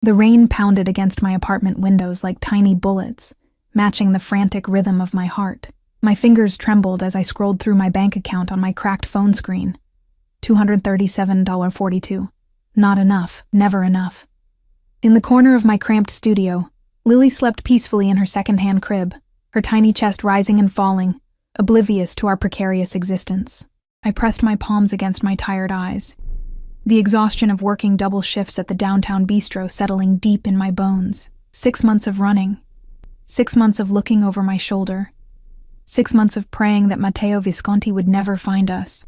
The rain pounded against my apartment windows like tiny bullets, matching the frantic rhythm of my heart. My fingers trembled as I scrolled through my bank account on my cracked phone screen. $237.42. Not enough, never enough. In the corner of my cramped studio, Lily slept peacefully in her second-hand crib, her tiny chest rising and falling, oblivious to our precarious existence. I pressed my palms against my tired eyes, the exhaustion of working double shifts at the downtown bistro settling deep in my bones. 6 months of running. 6 months of looking over my shoulder. 6 months of praying that Matteo Visconti would never find us.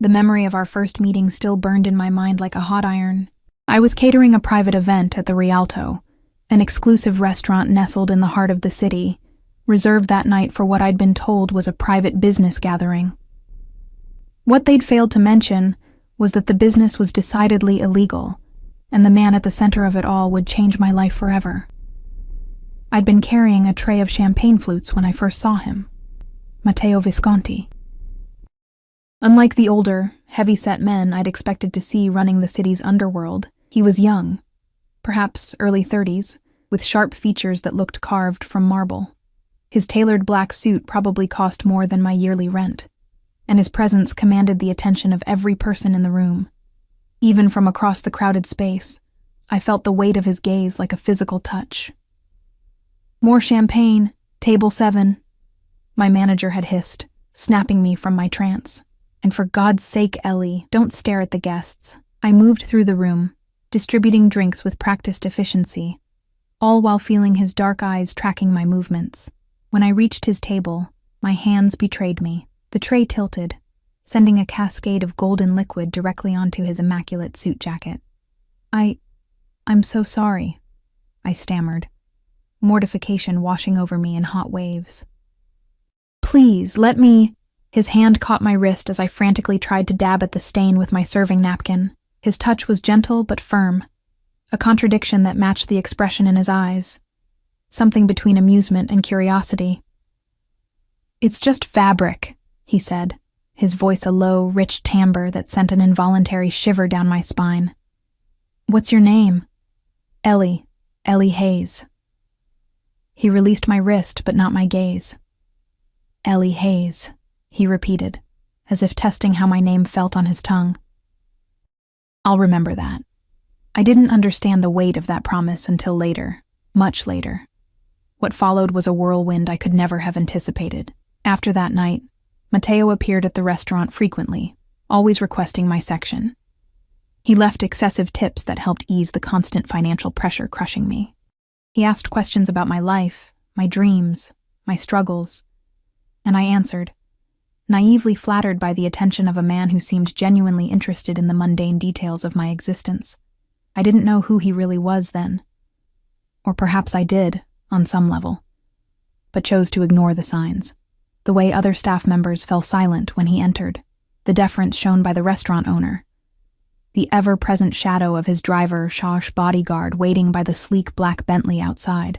The memory of our first meeting still burned in my mind like a hot iron. I was catering a private event at the Rialto, an exclusive restaurant nestled in the heart of the city, reserved that night for what I'd been told was a private business gathering. What they'd failed to mention was that the business was decidedly illegal, and the man at the center of it all would change my life forever. I'd been carrying a tray of champagne flutes when I first saw him. Matteo Visconti. Unlike the older, heavy-set men I'd expected to see running the city's underworld, he was young, perhaps early 30s, with sharp features that looked carved from marble. His tailored black suit probably cost more than my yearly rent, and his presence commanded the attention of every person in the room. Even from across the crowded space, I felt the weight of his gaze like a physical touch. "More champagne, table 7, my manager had hissed, snapping me from my trance. "And for God's sake, Ellie, don't stare at the guests." I moved through the room, distributing drinks with practiced efficiency, all while feeling his dark eyes tracking my movements. When I reached his table, my hands betrayed me. The tray tilted, sending a cascade of golden liquid directly onto his immaculate suit jacket. I'm so sorry," I stammered, mortification washing over me in hot waves. "Please, let me—" His hand caught my wrist as I frantically tried to dab at the stain with my serving napkin. His touch was gentle but firm, a contradiction that matched the expression in his eyes, something between amusement and curiosity. "It's just fabric," he said, his voice a low, rich timbre that sent an involuntary shiver down my spine. "What's your name?" "Ellie Hayes." He released my wrist but not my gaze. "Ellie Hayes," he repeated, as if testing how my name felt on his tongue. I'll remember that. I didn't understand the weight of that promise until later, much later. What followed was a whirlwind I could never have anticipated. After that night, Matteo appeared at the restaurant frequently, always requesting my section. He left excessive tips that helped ease the constant financial pressure crushing me. He asked questions about my life, my dreams, my struggles, and I answered, naively flattered by the attention of a man who seemed genuinely interested in the mundane details of my existence. I didn't know who he really was then. Or perhaps I did, on some level, but chose to ignore the signs. The way other staff members fell silent when he entered, the deference shown by the restaurant owner, the ever-present shadow of his driver, Shosh bodyguard, waiting by the sleek black Bentley outside.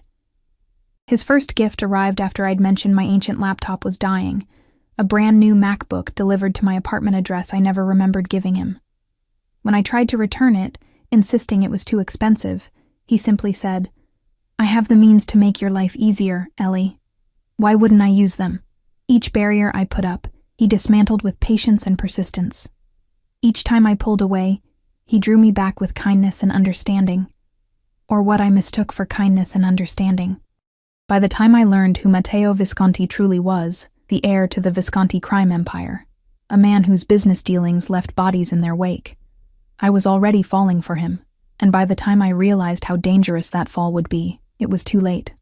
His first gift arrived after I'd mentioned my ancient laptop was dying, a brand-new MacBook delivered to my apartment address I never remembered giving him. When I tried to return it, insisting it was too expensive, he simply said, "I have the means to make your life easier, Ellie. Why wouldn't I use them?" Each barrier I put up, he dismantled with patience and persistence. Each time I pulled away, he drew me back with kindness and understanding, or what I mistook for kindness and understanding. By the time I learned who Matteo Visconti truly was, the heir to the Visconti crime empire, a man whose business dealings left bodies in their wake, I was already falling for him, and by the time I realized how dangerous that fall would be, it was too late.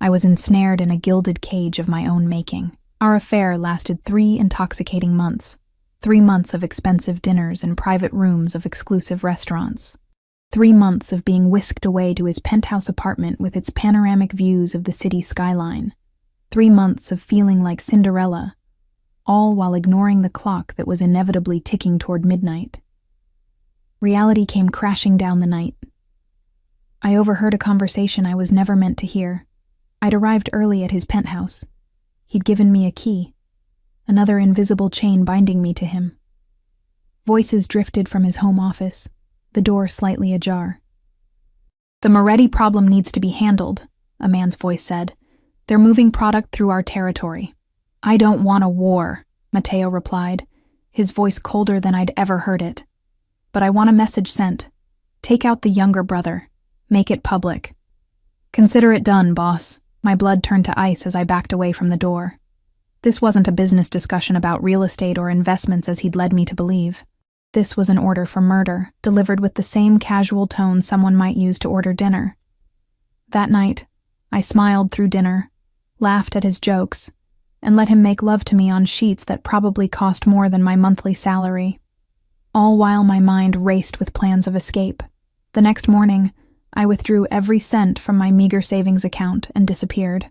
I was ensnared in a gilded cage of my own making. Our affair lasted 3 intoxicating months, 3 months of expensive dinners in private rooms of exclusive restaurants, 3 months of being whisked away to his penthouse apartment with its panoramic views of the city skyline, 3 months of feeling like Cinderella, all while ignoring the clock that was inevitably ticking toward midnight. Reality came crashing down the night. I overheard a conversation I was never meant to hear. I'd arrived early at his penthouse. He'd given me a key, another invisible chain binding me to him. Voices drifted from his home office, the door slightly ajar. "The Moretti problem needs to be handled," a man's voice said. "They're moving product through our territory." "I don't want a war," Matteo replied, his voice colder than I'd ever heard it. "But I want a message sent. Take out the younger brother. Make it public." "Consider it done, boss." My blood turned to ice as I backed away from the door. This wasn't a business discussion about real estate or investments as he'd led me to believe. This was an order for murder, delivered with the same casual tone someone might use to order dinner. That night, I smiled through dinner, laughed at his jokes, and let him make love to me on sheets that probably cost more than my monthly salary. All while my mind raced with plans of escape. The next morning, I withdrew every cent from my meager savings account and disappeared.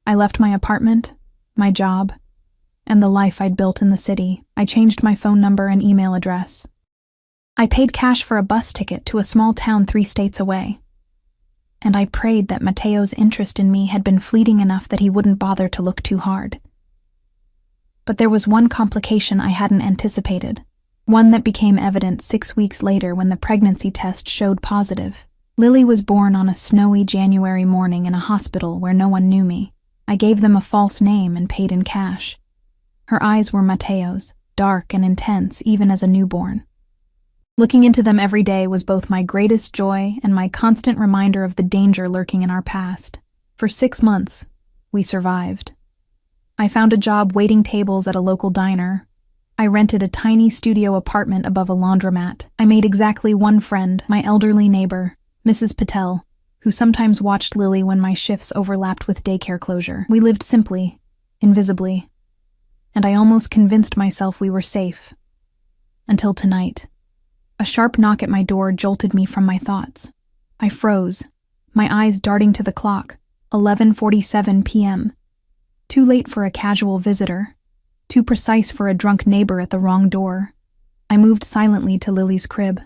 I left my apartment, my job, and the life I'd built in the city. I changed my phone number and email address. I paid cash for a bus ticket to a small town 3 states away. And I prayed that Matteo's interest in me had been fleeting enough that he wouldn't bother to look too hard. But there was one complication I hadn't anticipated, one that became evident 6 weeks later when the pregnancy test showed positive. Lily was born on a snowy January morning in a hospital where no one knew me. I gave them a false name and paid in cash. Her eyes were Matteo's, dark and intense even as a newborn. Looking into them every day was both my greatest joy and my constant reminder of the danger lurking in our past. For 6 months, we survived. I found a job waiting tables at a local diner. I rented a tiny studio apartment above a laundromat. I made exactly one friend, my elderly neighbor, Mrs. Patel, who sometimes watched Lily when my shifts overlapped with daycare closure. We lived simply, invisibly, and I almost convinced myself we were safe. Until tonight. A sharp knock at my door jolted me from my thoughts. I froze, my eyes darting to the clock, 11:47 p.m. Too late for a casual visitor, too precise for a drunk neighbor at the wrong door. I moved silently to Lily's crib,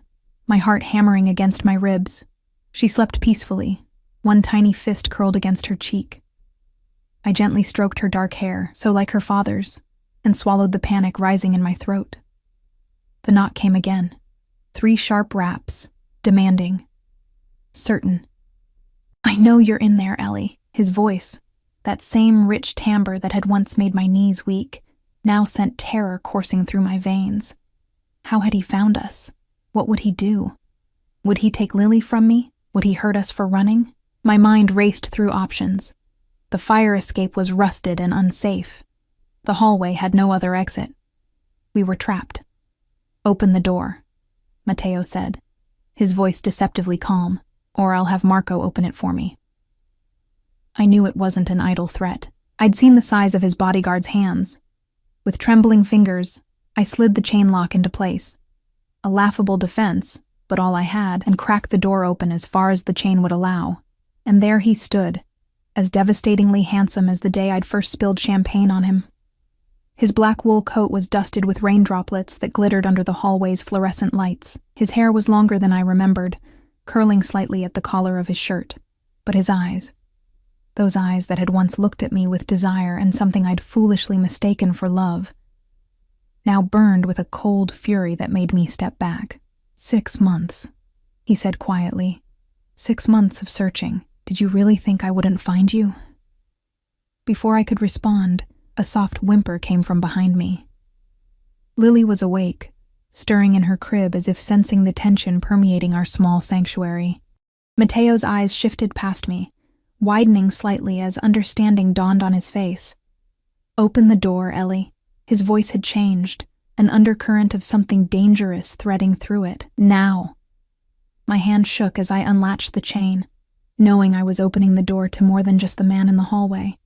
my heart hammering against my ribs. She slept peacefully, one tiny fist curled against her cheek. I gently stroked her dark hair, so like her father's, and swallowed the panic rising in my throat. The knock came again. 3 sharp raps, demanding, certain. "I know you're in there, Ellie." His voice, that same rich timbre that had once made my knees weak, now sent terror coursing through my veins. How had he found us? What would he do? Would he take Lily from me? Would he hurt us for running? My mind raced through options. The fire escape was rusted and unsafe. The hallway had no other exit. We were trapped. "Open the door," Matteo said, his voice deceptively calm, "or I'll have Marco open it for me." I knew it wasn't an idle threat. I'd seen the size of his bodyguard's hands. With trembling fingers, I slid the chain lock into place. A laughable defense, but all I had, and cracked the door open as far as the chain would allow. And there he stood, as devastatingly handsome as the day I'd first spilled champagne on him. His black wool coat was dusted with rain droplets that glittered under the hallway's fluorescent lights. His hair was longer than I remembered, curling slightly at the collar of his shirt. But his eyes, those eyes that had once looked at me with desire and something I'd foolishly mistaken for love, now burned with a cold fury that made me step back. 6 months, he said quietly. 6 months of searching. Did you really think I wouldn't find you? Before I could respond, a soft whimper came from behind me. Lily was awake, stirring in her crib as if sensing the tension permeating our small sanctuary. Matteo's eyes shifted past me, widening slightly as understanding dawned on his face. "Open the door, Ellie." His voice had changed, an undercurrent of something dangerous threading through it. "Now." My hand shook as I unlatched the chain, knowing I was opening the door to more than just the man in the hallway.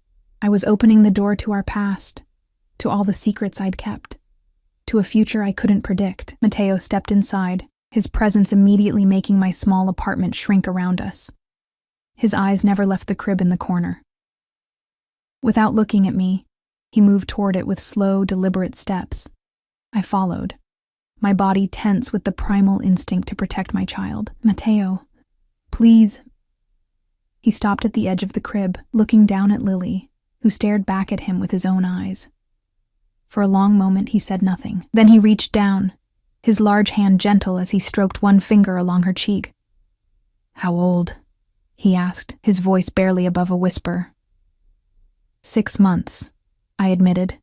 I was opening the door to our past, to all the secrets I'd kept, to a future I couldn't predict. Matteo stepped inside, his presence immediately making my small apartment shrink around us. His eyes never left the crib in the corner. Without looking at me, he moved toward it with slow, deliberate steps. I followed, my body tense with the primal instinct to protect my child. "Matteo, please." He stopped at the edge of the crib, looking down at Lily, who stared back at him with his own eyes. For a long moment he said nothing. Then he reached down, his large hand gentle as he stroked one finger along her cheek. How old? He asked, his voice barely above a whisper. 6 months, I admitted,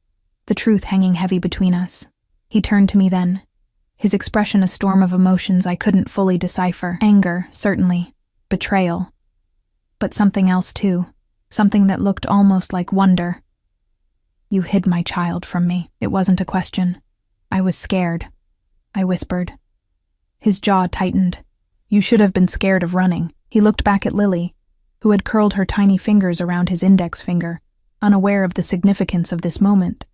the truth hanging heavy between us. He turned to me then, his expression a storm of emotions I couldn't fully decipher. Anger, certainly. Betrayal. But something else too. Something that looked almost like wonder. You hid my child from me. It wasn't a question. I was scared, I whispered. His jaw tightened. You should have been scared of running. He looked back at Lily, who had curled her tiny fingers around his index finger, unaware of the significance of this moment,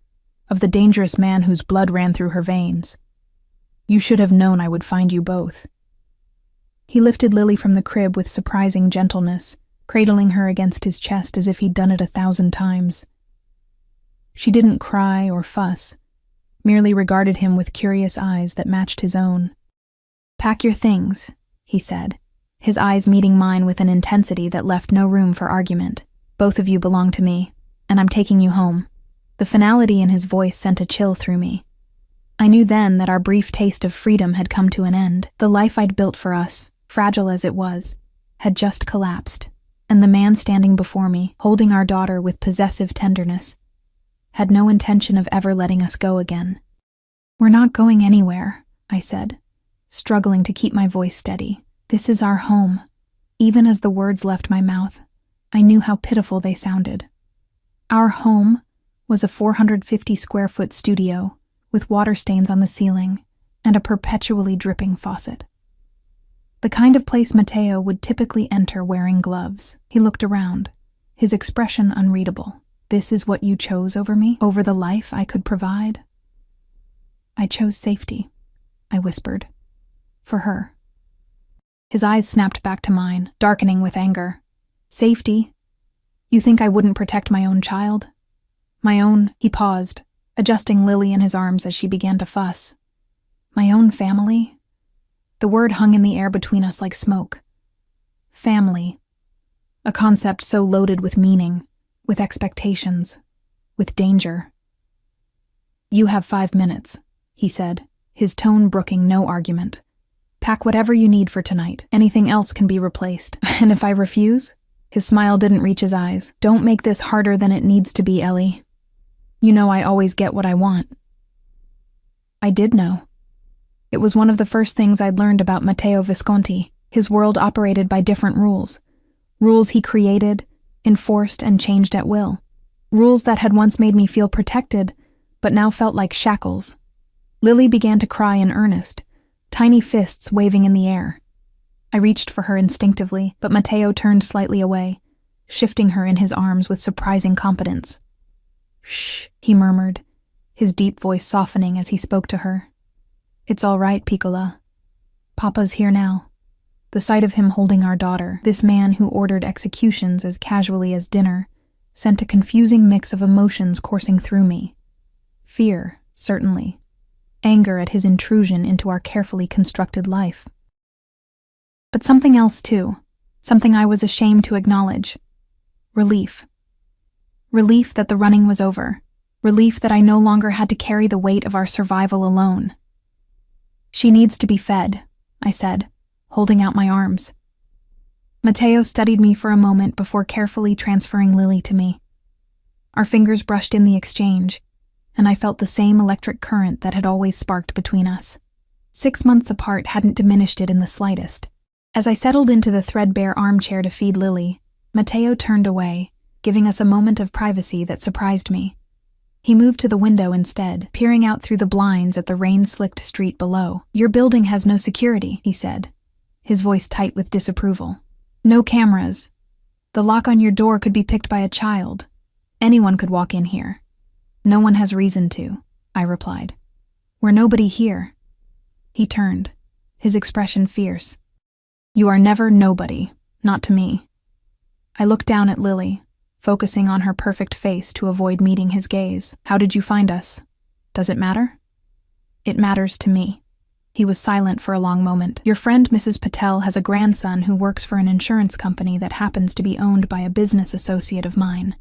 of the dangerous man whose blood ran through her veins. You should have known I would find you both. He lifted Lily from the crib with surprising gentleness, cradling her against his chest as if he'd done it 1,000 times. She didn't cry or fuss, merely regarded him with curious eyes that matched his own. Pack your things, he said, his eyes meeting mine with an intensity that left no room for argument. Both of you belong to me, and I'm taking you home. The finality in his voice sent a chill through me. I knew then that our brief taste of freedom had come to an end. The life I'd built for us, fragile as it was, had just collapsed, and the man standing before me, holding our daughter with possessive tenderness, had no intention of ever letting us go again. We're not going anywhere, I said, struggling to keep my voice steady. This is our home. Even as the words left my mouth, I knew how pitiful they sounded. Our home was a 450-square-foot studio, with water stains on the ceiling and a perpetually dripping faucet. The kind of place Mateo would typically enter wearing gloves. He looked around, his expression unreadable. This is what you chose over me? Over the life I could provide? I chose safety, I whispered. For her. His eyes snapped back to mine, darkening with anger. Safety? You think I wouldn't protect my own child? My own, he paused, adjusting Lily in his arms as she began to fuss. My own family? The word hung in the air between us like smoke. Family. A concept so loaded with meaning, with expectations, with danger. You have 5 minutes, he said, his tone brooking no argument. Pack whatever you need for tonight. Anything else can be replaced. And if I refuse? His smile didn't reach his eyes. Don't make this harder than it needs to be, Ellie. You know I always get what I want. I did know. It was one of the first things I'd learned about Matteo Visconti. His world operated by different rules. Rules he created, enforced, and changed at will. Rules that had once made me feel protected, but now felt like shackles. Lily began to cry in earnest, tiny fists waving in the air. I reached for her instinctively, but Matteo turned slightly away, shifting her in his arms with surprising competence. Shh, he murmured, his deep voice softening as he spoke to her. It's all right, Piccola. Papa's here now. The sight of him holding our daughter, this man who ordered executions as casually as dinner, sent a confusing mix of emotions coursing through me. Fear, certainly. Anger at his intrusion into our carefully constructed life. But something else too, something I was ashamed to acknowledge. Relief. Relief that the running was over. Relief that I no longer had to carry the weight of our survival alone. She needs to be fed, I said, holding out my arms. Matteo studied me for a moment before carefully transferring Lily to me. Our fingers brushed in the exchange, and I felt the same electric current that had always sparked between us. 6 months apart hadn't diminished it in the slightest. As I settled into the threadbare armchair to feed Lily, Matteo turned away, giving us a moment of privacy that surprised me. He moved to the window instead, peering out through the blinds at the rain-slicked street below. Your building has no security, he said, his voice tight with disapproval. No cameras. The lock on your door could be picked by a child. Anyone could walk in here. No one has reason to, I replied. We're nobody here. He turned, his expression fierce. You are never nobody, not to me. I looked down at Lily, focusing on her perfect face to avoid meeting his gaze. How did you find us? Does it matter? It matters to me. He was silent for a long moment. Your friend Mrs. Patel has a grandson who works for an insurance company that happens to be owned by a business associate of mine.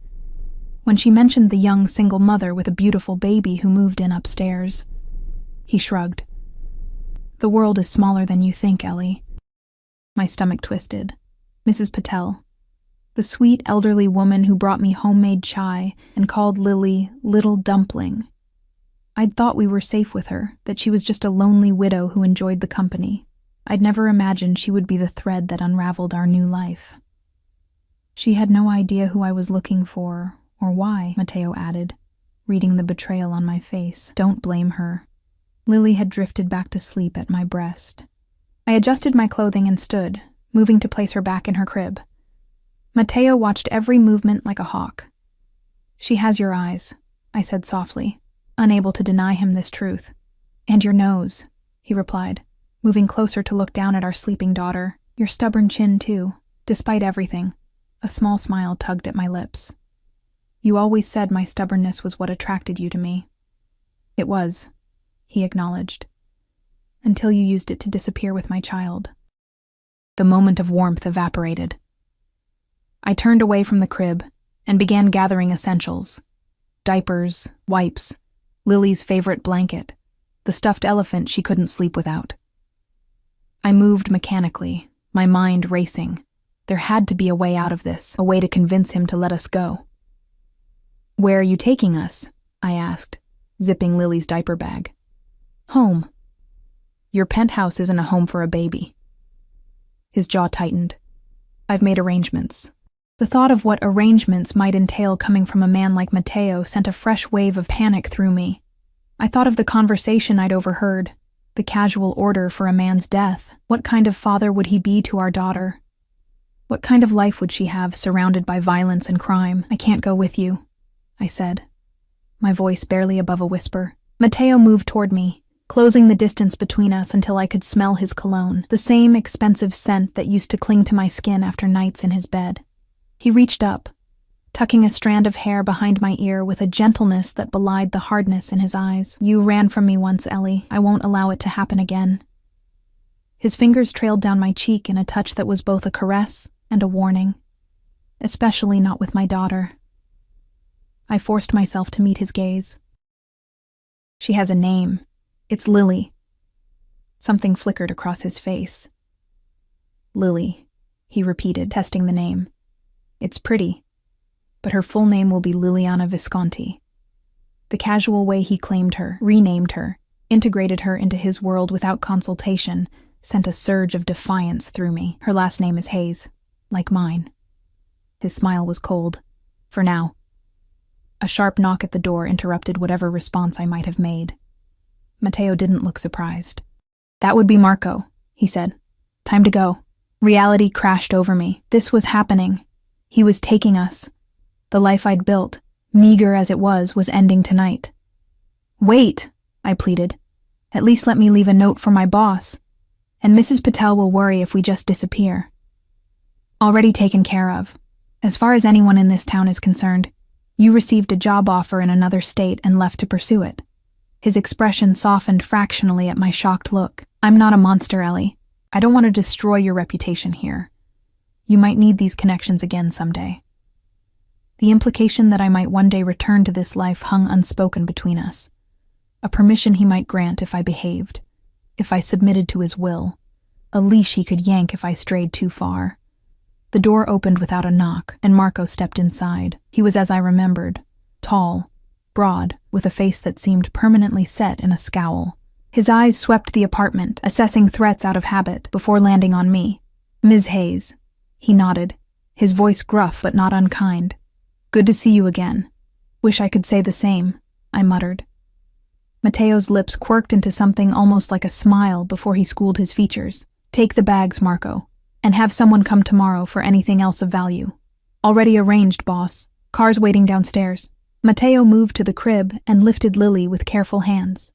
When she mentioned the young single mother with a beautiful baby who moved in upstairs, he shrugged. The world is smaller than you think, Ellie. My stomach twisted. Mrs. Patel. The sweet elderly woman who brought me homemade chai and called Lily Little Dumpling. I'd thought we were safe with her, that she was just a lonely widow who enjoyed the company. I'd never imagined she would be the thread that unraveled our new life. She had no idea who I was looking for, or why, Mateo added, reading the betrayal on my face. Don't blame her. Lily had drifted back to sleep at my breast. I adjusted my clothing and stood, moving to place her back in her crib. Mateo watched every movement like a hawk. She has your eyes, I said softly, unable to deny him this truth. And your nose, he replied, moving closer to look down at our sleeping daughter. Your stubborn chin, too, despite everything. A small smile tugged at my lips. You always said my stubbornness was what attracted you to me. It was, he acknowledged, until you used it to disappear with my child. The moment of warmth evaporated. I turned away from the crib and began gathering essentials. Diapers, wipes, Lily's favorite blanket, the stuffed elephant she couldn't sleep without. I moved mechanically, my mind racing. There had to be a way out of this, a way to convince him to let us go. Where are you taking us? I asked, zipping Lily's diaper bag. Home. Your penthouse isn't a home for a baby. His jaw tightened. I've made arrangements. The thought of what arrangements might entail coming from a man like Mateo sent a fresh wave of panic through me. I thought of the conversation I'd overheard, the casual order for a man's death. What kind of father would he be to our daughter? What kind of life would she have surrounded by violence and crime? I can't go with you, I said, my voice barely above a whisper. Mateo moved toward me, closing the distance between us until I could smell his cologne, the same expensive scent that used to cling to my skin after nights in his bed. He reached up, tucking a strand of hair behind my ear with a gentleness that belied the hardness in his eyes. You ran from me once, Ellie. I won't allow it to happen again. His fingers trailed down my cheek in a touch that was both a caress and a warning, especially not with my daughter. I forced myself to meet his gaze. She has a name. It's Lily. Something flickered across his face. Lily, he repeated, testing the name. It's pretty, but her full name will be Liliana Visconti. The casual way he claimed her, renamed her, integrated her into his world without consultation, sent a surge of defiance through me. Her last name is Hayes, like mine. His smile was cold, for now. A sharp knock at the door interrupted whatever response I might have made. Mateo didn't look surprised. That would be Marco, he said. Time to go. Reality crashed over me. This was happening. He was taking us. The life I'd built, meager as it was ending tonight. Wait, I pleaded. At least let me leave a note for my boss. And Mrs. Patel will worry if we just disappear. Already taken care of. As far as anyone in this town is concerned, you received a job offer in another state and left to pursue it. His expression softened fractionally at my shocked look. I'm not a monster, Ellie. I don't want to destroy your reputation here. You might need these connections again someday. The implication that I might one day return to this life hung unspoken between us. A permission he might grant if I behaved, if I submitted to his will, a leash he could yank if I strayed too far. The door opened without a knock, and Marco stepped inside. He was as I remembered, tall, broad, with a face that seemed permanently set in a scowl. His eyes swept the apartment, assessing threats out of habit, before landing on me. Ms. Hayes. He nodded, his voice gruff but not unkind. Good to see you again. Wish I could say the same, I muttered. Mateo's lips quirked into something almost like a smile before he schooled his features. Take the bags, Marco, and have someone come tomorrow for anything else of value. Already arranged, boss. Car's waiting downstairs. Mateo moved to the crib and lifted Lily with careful hands.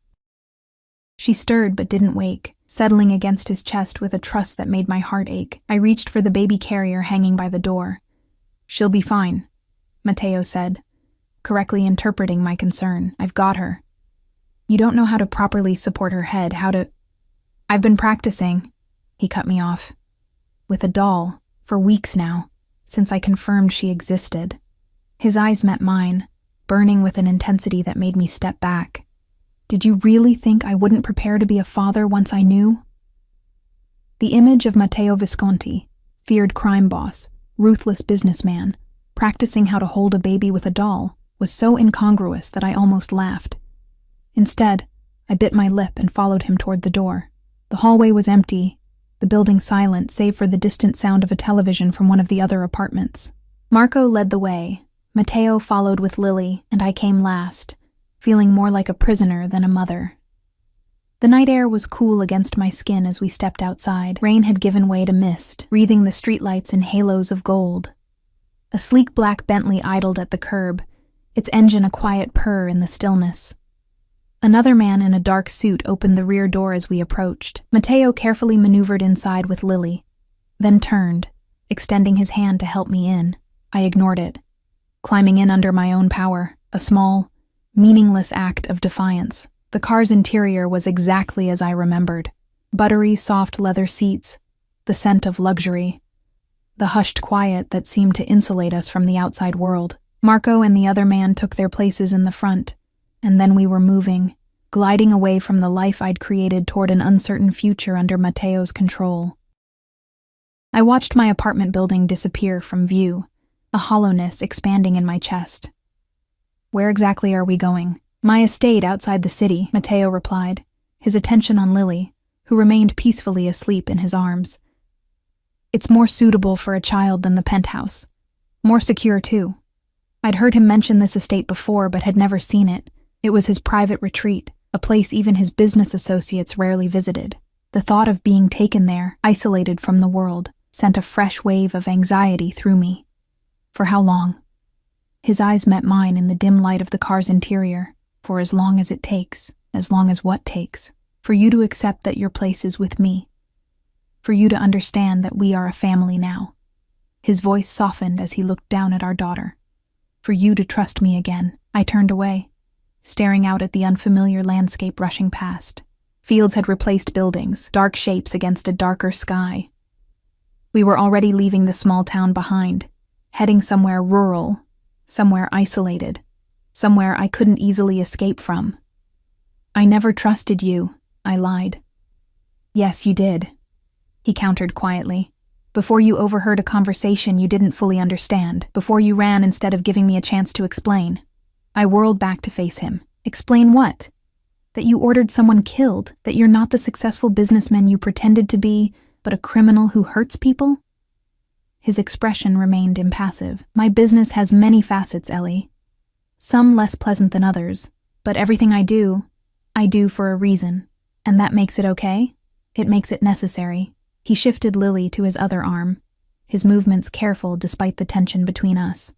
She stirred but didn't wake, settling against his chest with a trust that made my heart ache. I reached for the baby carrier hanging by the door. She'll be fine, Mateo said, correctly interpreting my concern. I've got her. You don't know how to properly support her head, how to... I've been practicing, he cut me off. With a doll, for weeks now, since I confirmed she existed. His eyes met mine, burning with an intensity that made me step back. Did you really think I wouldn't prepare to be a father once I knew? The image of Matteo Visconti, feared crime boss, ruthless businessman, practicing how to hold a baby with a doll, was so incongruous that I almost laughed. Instead, I bit my lip and followed him toward the door. The hallway was empty, the building silent save for the distant sound of a television from one of the other apartments. Marco led the way, Matteo followed with Lily, and I came last, feeling more like a prisoner than a mother. The night air was cool against my skin as we stepped outside. Rain had given way to mist, wreathing the streetlights in halos of gold. A sleek black Bentley idled at the curb, its engine a quiet purr in the stillness. Another man in a dark suit opened the rear door as we approached. Matteo carefully maneuvered inside with Lily, then turned, extending his hand to help me in. I ignored it, climbing in under my own power, a small, meaningless act of defiance. The car's interior was exactly as I remembered. Buttery, soft leather seats, the scent of luxury, the hushed quiet that seemed to insulate us from the outside world. Marco and the other man took their places in the front, and then we were moving, gliding away from the life I'd created toward an uncertain future under Matteo's control. I watched my apartment building disappear from view, a hollowness expanding in my chest. Where exactly are we going? My estate outside the city, Matteo replied, his attention on Lily, who remained peacefully asleep in his arms. It's more suitable for a child than the penthouse. More secure, too. I'd heard him mention this estate before, but had never seen it. It was his private retreat, a place even his business associates rarely visited. The thought of being taken there, isolated from the world, sent a fresh wave of anxiety through me. For how long? His eyes met mine in the dim light of the car's interior. For as long as it takes, as long as what takes, for you to accept that your place is with me, for you to understand that we are a family now. His voice softened as he looked down at our daughter. For you to trust me again. I turned away, staring out at the unfamiliar landscape rushing past. Fields had replaced buildings, dark shapes against a darker sky. We were already leaving the small town behind, heading somewhere rural, somewhere isolated, somewhere I couldn't easily escape from. I never trusted you, I lied. Yes, you did, he countered quietly. Before you overheard a conversation you didn't fully understand, before you ran instead of giving me a chance to explain. I whirled back to face him. Explain what? That you ordered someone killed, that you're not the successful businessman you pretended to be, but a criminal who hurts people? His expression remained impassive. My business has many facets, Ellie. Some less pleasant than others, but everything I do for a reason. And that makes it okay? It makes it necessary. He shifted Lily to his other arm, his movements careful despite the tension between us.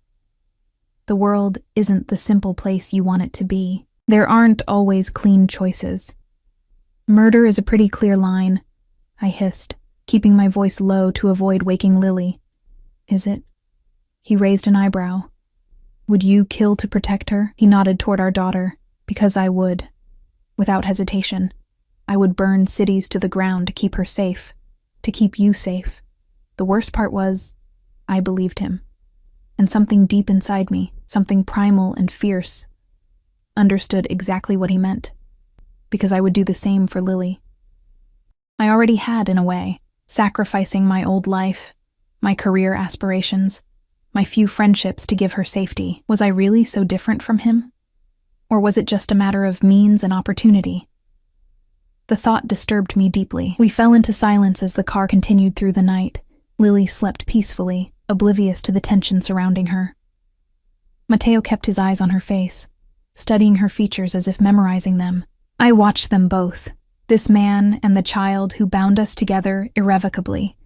The world isn't the simple place you want it to be. There aren't always clean choices. Murder is a pretty clear line, I hissed, keeping my voice low to avoid waking Lily. Is it? He raised an eyebrow. Would you kill to protect her? He nodded toward our daughter. Because I would. Without hesitation. I would burn cities to the ground to keep her safe. To keep you safe. The worst part was, I believed him. And something deep inside me, something primal and fierce, understood exactly what he meant. Because I would do the same for Lily. I already had, in a way, sacrificing my old life, my career aspirations, my few friendships to give her safety. Was I really so different from him? Or was it just a matter of means and opportunity? The thought disturbed me deeply. We fell into silence as the car continued through the night. Lily slept peacefully, oblivious to the tension surrounding her. Matteo kept his eyes on her face, studying her features as if memorizing them. I watched them both, this man and the child who bound us together irrevocably.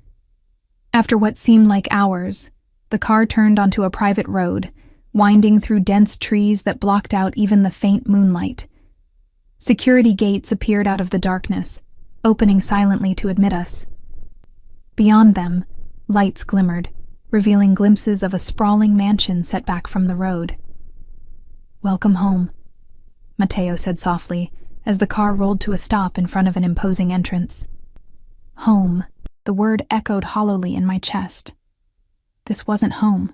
After what seemed like hours, the car turned onto a private road, winding through dense trees that blocked out even the faint moonlight. Security gates appeared out of the darkness, opening silently to admit us. Beyond them, lights glimmered, revealing glimpses of a sprawling mansion set back from the road. "Welcome home," Matteo said softly, as the car rolled to a stop in front of an imposing entrance. Home. The word echoed hollowly in my chest. This wasn't home.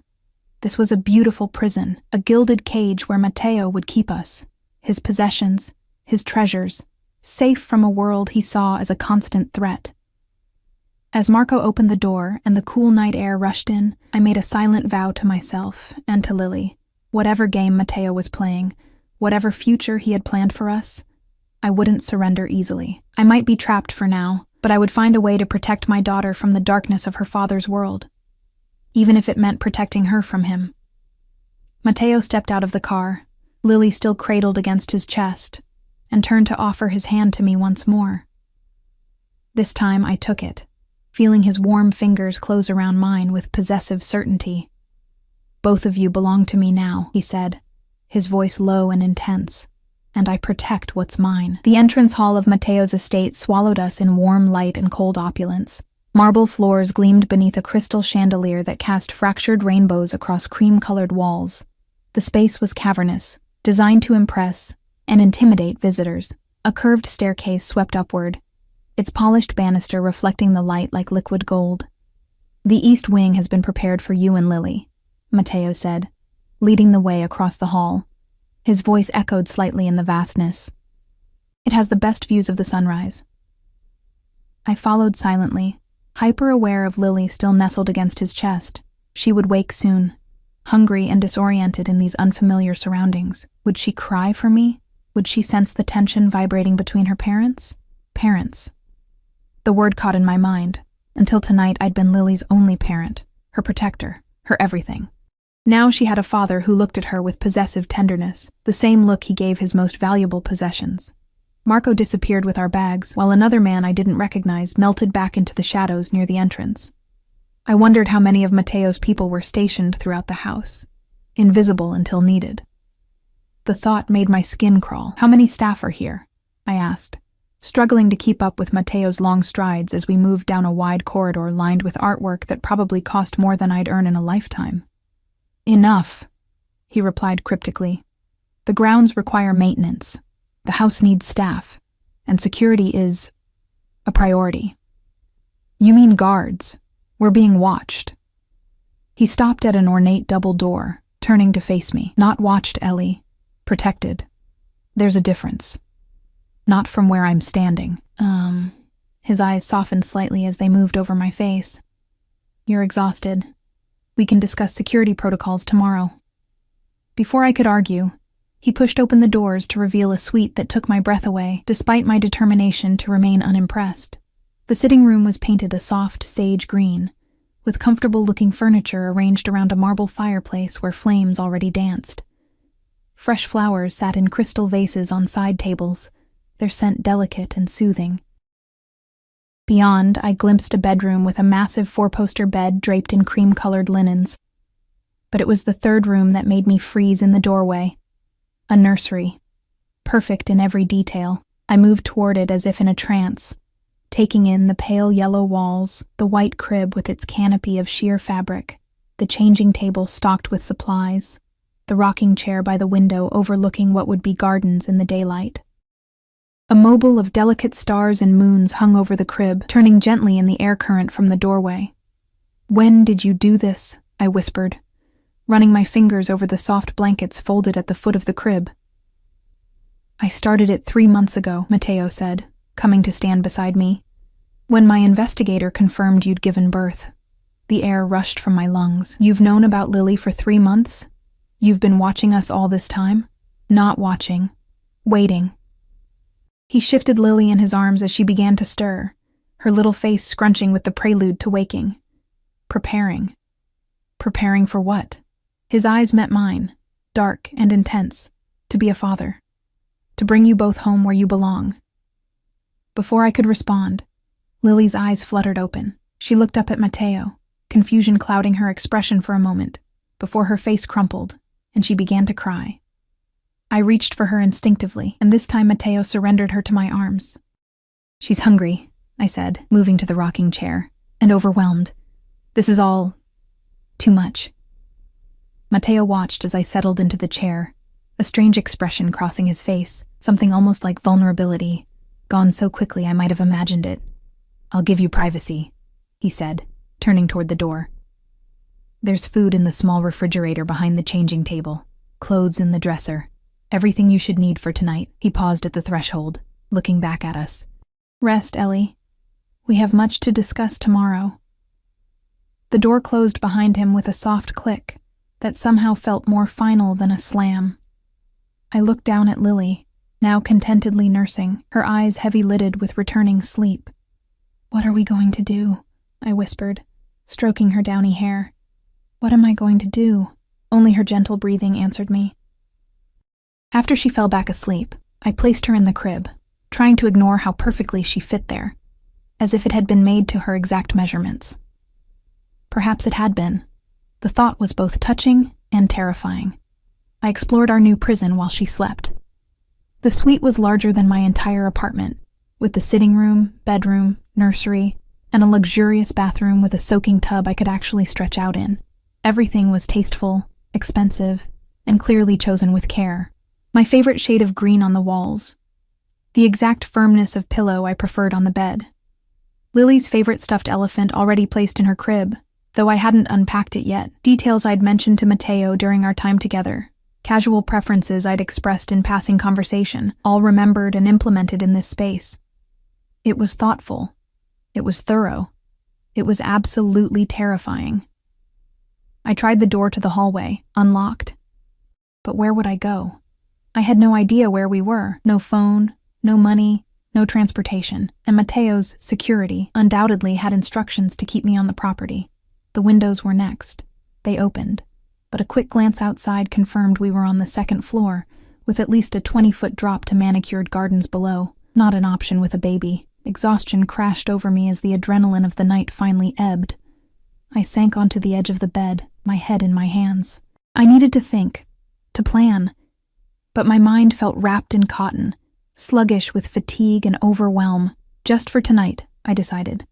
This was a beautiful prison, a gilded cage where Matteo would keep us, his possessions, his treasures, safe from a world he saw as a constant threat. As Marco opened the door and the cool night air rushed in, I made a silent vow to myself and to Lily. Whatever game Matteo was playing, whatever future he had planned for us, I wouldn't surrender easily. I might be trapped for now, but I would find a way to protect my daughter from the darkness of her father's world, even if it meant protecting her from him. Matteo stepped out of the car, Lily still cradled against his chest, and turned to offer his hand to me once more. This time I took it, feeling his warm fingers close around mine with possessive certainty. "Both of you belong to me now," he said, his voice low and intense, "and I protect what's mine." The entrance hall of Matteo's estate swallowed us in warm light and cold opulence. Marble floors gleamed beneath a crystal chandelier that cast fractured rainbows across cream-colored walls. The space was cavernous, designed to impress and intimidate visitors. A curved staircase swept upward, its polished banister reflecting the light like liquid gold. "The east wing has been prepared for you and Lily," Matteo said, leading the way across the hall. His voice echoed slightly in the vastness. "It has the best views of the sunrise." I followed silently, hyper-aware of Lily still nestled against his chest. She would wake soon, hungry and disoriented in these unfamiliar surroundings. Would she cry for me? Would she sense the tension vibrating between her parents? Parents. The word caught in my mind. Until tonight, I'd been Lily's only parent, her protector, her everything. Now she had a father who looked at her with possessive tenderness, the same look he gave his most valuable possessions. Marco disappeared with our bags, while another man I didn't recognize melted back into the shadows near the entrance. I wondered how many of Matteo's people were stationed throughout the house, invisible until needed. The thought made my skin crawl. "How many staff are here?" I asked, struggling to keep up with Matteo's long strides as we moved down a wide corridor lined with artwork that probably cost more than I'd earn in a lifetime. "Enough," he replied cryptically. "The grounds require maintenance. The house needs staff, and security is a priority." "You mean guards? We're being watched." He stopped at an ornate double door, turning to face me. "Not watched, Ellie. Protected. There's a difference. Not from where I'm standing." His eyes softened slightly as they moved over my face. "You're exhausted. We can discuss security protocols tomorrow." Before I could argue, he pushed open the doors to reveal a suite that took my breath away, despite my determination to remain unimpressed. The sitting room was painted a soft sage green, with comfortable-looking furniture arranged around a marble fireplace where flames already danced. Fresh flowers sat in crystal vases on side tables, their scent delicate and soothing. Beyond, I glimpsed a bedroom with a massive four-poster bed draped in cream-colored linens. But it was the third room that made me freeze in the doorway. A nursery, perfect in every detail. I moved toward it as if in a trance, taking in the pale yellow walls, the white crib with its canopy of sheer fabric, the changing table stocked with supplies, the rocking chair by the window overlooking what would be gardens in the daylight. A mobile of delicate stars and moons hung over the crib, turning gently in the air current from the doorway. "When did you do this?" I whispered, running my fingers over the soft blankets folded at the foot of the crib. "I started it 3 months ago," Matteo said, coming to stand beside me. "When my investigator confirmed you'd given birth." The air rushed from my lungs. "You've known about Lily for 3 months? You've been watching us all this time?" "Not watching. Waiting." He shifted Lily in his arms as she began to stir, her little face scrunching with the prelude to waking. Preparing. Preparing for what? His eyes met mine, dark and intense. "To be a father. To bring you both home where you belong." Before I could respond, Lily's eyes fluttered open. She looked up at Matteo, confusion clouding her expression for a moment, before her face crumpled, and she began to cry. I reached for her instinctively, and this time Matteo surrendered her to my arms. "She's hungry," I said, moving to the rocking chair, "and overwhelmed. This is all too much." Matteo watched as I settled into the chair, a strange expression crossing his face, something almost like vulnerability, gone so quickly I might have imagined it. "I'll give you privacy," he said, turning toward the door. "There's food in the small refrigerator behind the changing table, clothes in the dresser. Everything you should need for tonight." He paused at the threshold, looking back at us. "Rest, Ellie. We have much to discuss tomorrow." The door closed behind him with a soft click that somehow felt more final than a slam. I looked down at Lily, now contentedly nursing, her eyes heavy-lidded with returning sleep. "What are we going to do?" I whispered, stroking her downy hair. "What am I going to do?" Only her gentle breathing answered me. After she fell back asleep, I placed her in the crib, trying to ignore how perfectly she fit there, as if it had been made to her exact measurements. Perhaps it had been. The thought was both touching and terrifying. I explored our new prison while she slept. The suite was larger than my entire apartment, with the sitting room, bedroom, nursery, and a luxurious bathroom with a soaking tub I could actually stretch out in. Everything was tasteful, expensive, and clearly chosen with care. My favorite shade of green on the walls. The exact firmness of pillow I preferred on the bed. Lily's favorite stuffed elephant already placed in her crib, though I hadn't unpacked it yet. Details I'd mentioned to Mateo during our time together. Casual preferences I'd expressed in passing conversation, all remembered and implemented in this space. It was thoughtful. It was thorough. It was absolutely terrifying. I tried the door to the hallway, unlocked. But where would I go? I had no idea where we were. No phone, no money, no transportation, and Mateo's security undoubtedly had instructions to keep me on the property. The windows were next. They opened, but a quick glance outside confirmed we were on the second floor, with at least a 20-foot drop to manicured gardens below. Not an option with a baby. Exhaustion crashed over me as the adrenaline of the night finally ebbed. I sank onto the edge of the bed, my head in my hands. I needed to think, to plan, but my mind felt wrapped in cotton, sluggish with fatigue and overwhelm. Just for tonight, I decided.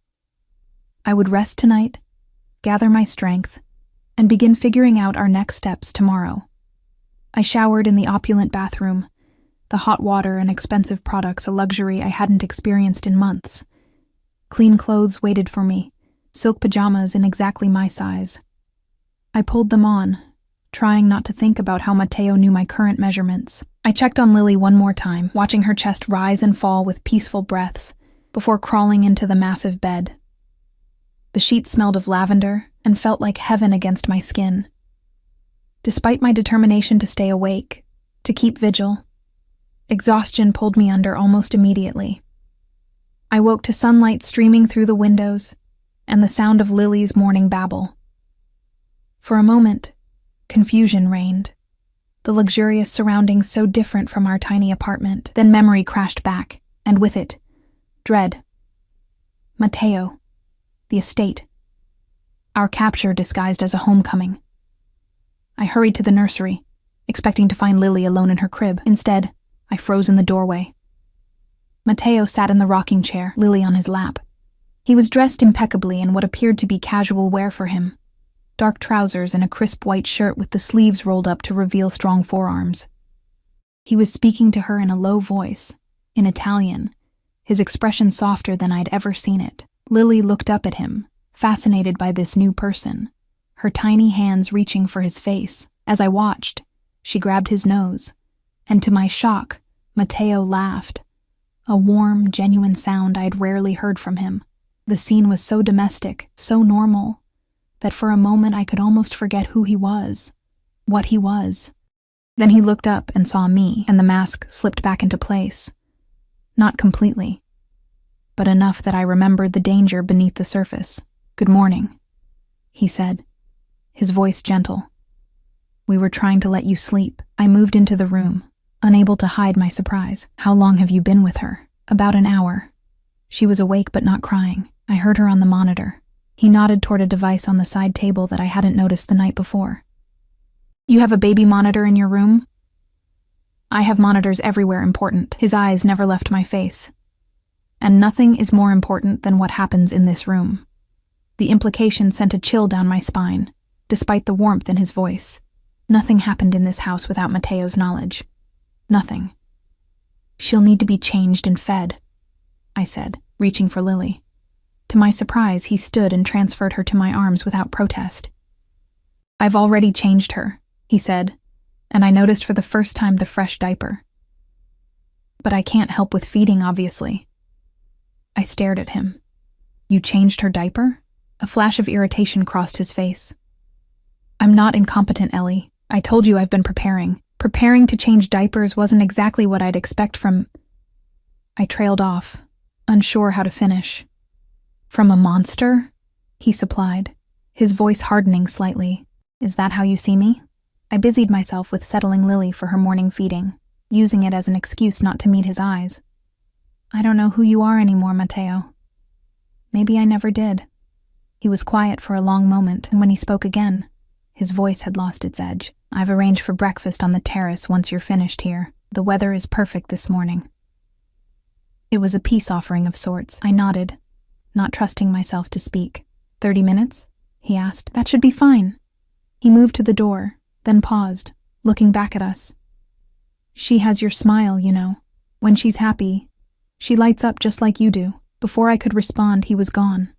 I would rest tonight, gather my strength, and begin figuring out our next steps tomorrow. I showered in the opulent bathroom, the hot water and expensive products a luxury I hadn't experienced in months. Clean clothes waited for me, silk pajamas in exactly my size. I pulled them on, trying not to think about how Mateo knew my current measurements. I checked on Lily one more time, watching her chest rise and fall with peaceful breaths, before crawling into the massive bed. The sheets smelled of lavender and felt like heaven against my skin. Despite my determination to stay awake, to keep vigil, exhaustion pulled me under almost immediately. I woke to sunlight streaming through the windows and the sound of Lily's morning babble. For a moment, confusion reigned, the luxurious surroundings so different from our tiny apartment. Then memory crashed back, and with it, dread. Mateo, the estate, our capture disguised as a homecoming. I hurried to the nursery, expecting to find Lily alone in her crib. Instead, I froze in the doorway. Mateo sat in the rocking chair, Lily on his lap. He was dressed impeccably in what appeared to be casual wear for him. Dark trousers and a crisp white shirt with the sleeves rolled up to reveal strong forearms. He was speaking to her in a low voice, in Italian, his expression softer than I'd ever seen it. Lily looked up at him, fascinated by this new person, her tiny hands reaching for his face. As I watched, she grabbed his nose, and to my shock, Mateo laughed, a warm, genuine sound I'd rarely heard from him. The scene was so domestic, so normal, that for a moment I could almost forget who he was, what he was. Then he looked up and saw me, and the mask slipped back into place. Not completely, but enough that I remembered the danger beneath the surface. "Good morning," he said, his voice gentle. "We were trying to let you sleep." I moved into the room, unable to hide my surprise. "How long have you been with her?" "About an hour." She was awake but not crying. I heard her on the monitor. He nodded toward a device on the side table that I hadn't noticed the night before. "You have a baby monitor in your room?" "I have monitors everywhere important." His eyes never left my face. "And nothing is more important than what happens in this room." The implication sent a chill down my spine, despite the warmth in his voice. Nothing happened in this house without Mateo's knowledge. Nothing. "She'll need to be changed and fed," I said, reaching for Lily. To my surprise, he stood and transferred her to my arms without protest. "I've already changed her," he said, and I noticed for the first time the fresh diaper. "But I can't help with feeding, obviously." I stared at him. You changed her diaper? A flash of irritation crossed his face. I'm not incompetent, Ellie. I told you I've been preparing. Preparing to change diapers wasn't exactly what I'd expect from... I trailed off, unsure how to finish. From a monster? He supplied, his voice hardening slightly. Is that how you see me? I busied myself with settling Lily for her morning feeding, using it as an excuse not to meet his eyes. I don't know who you are anymore, Matteo. Maybe I never did. He was quiet for a long moment, and when he spoke again, his voice had lost its edge. I've arranged for breakfast on the terrace once you're finished here. The weather is perfect this morning. It was a peace offering of sorts. I nodded, not trusting myself to speak. 30 minutes? He asked. That should be fine. He moved to the door, then paused, looking back at us. She has your smile, you know. When she's happy, she lights up just like you do. Before I could respond, he was gone,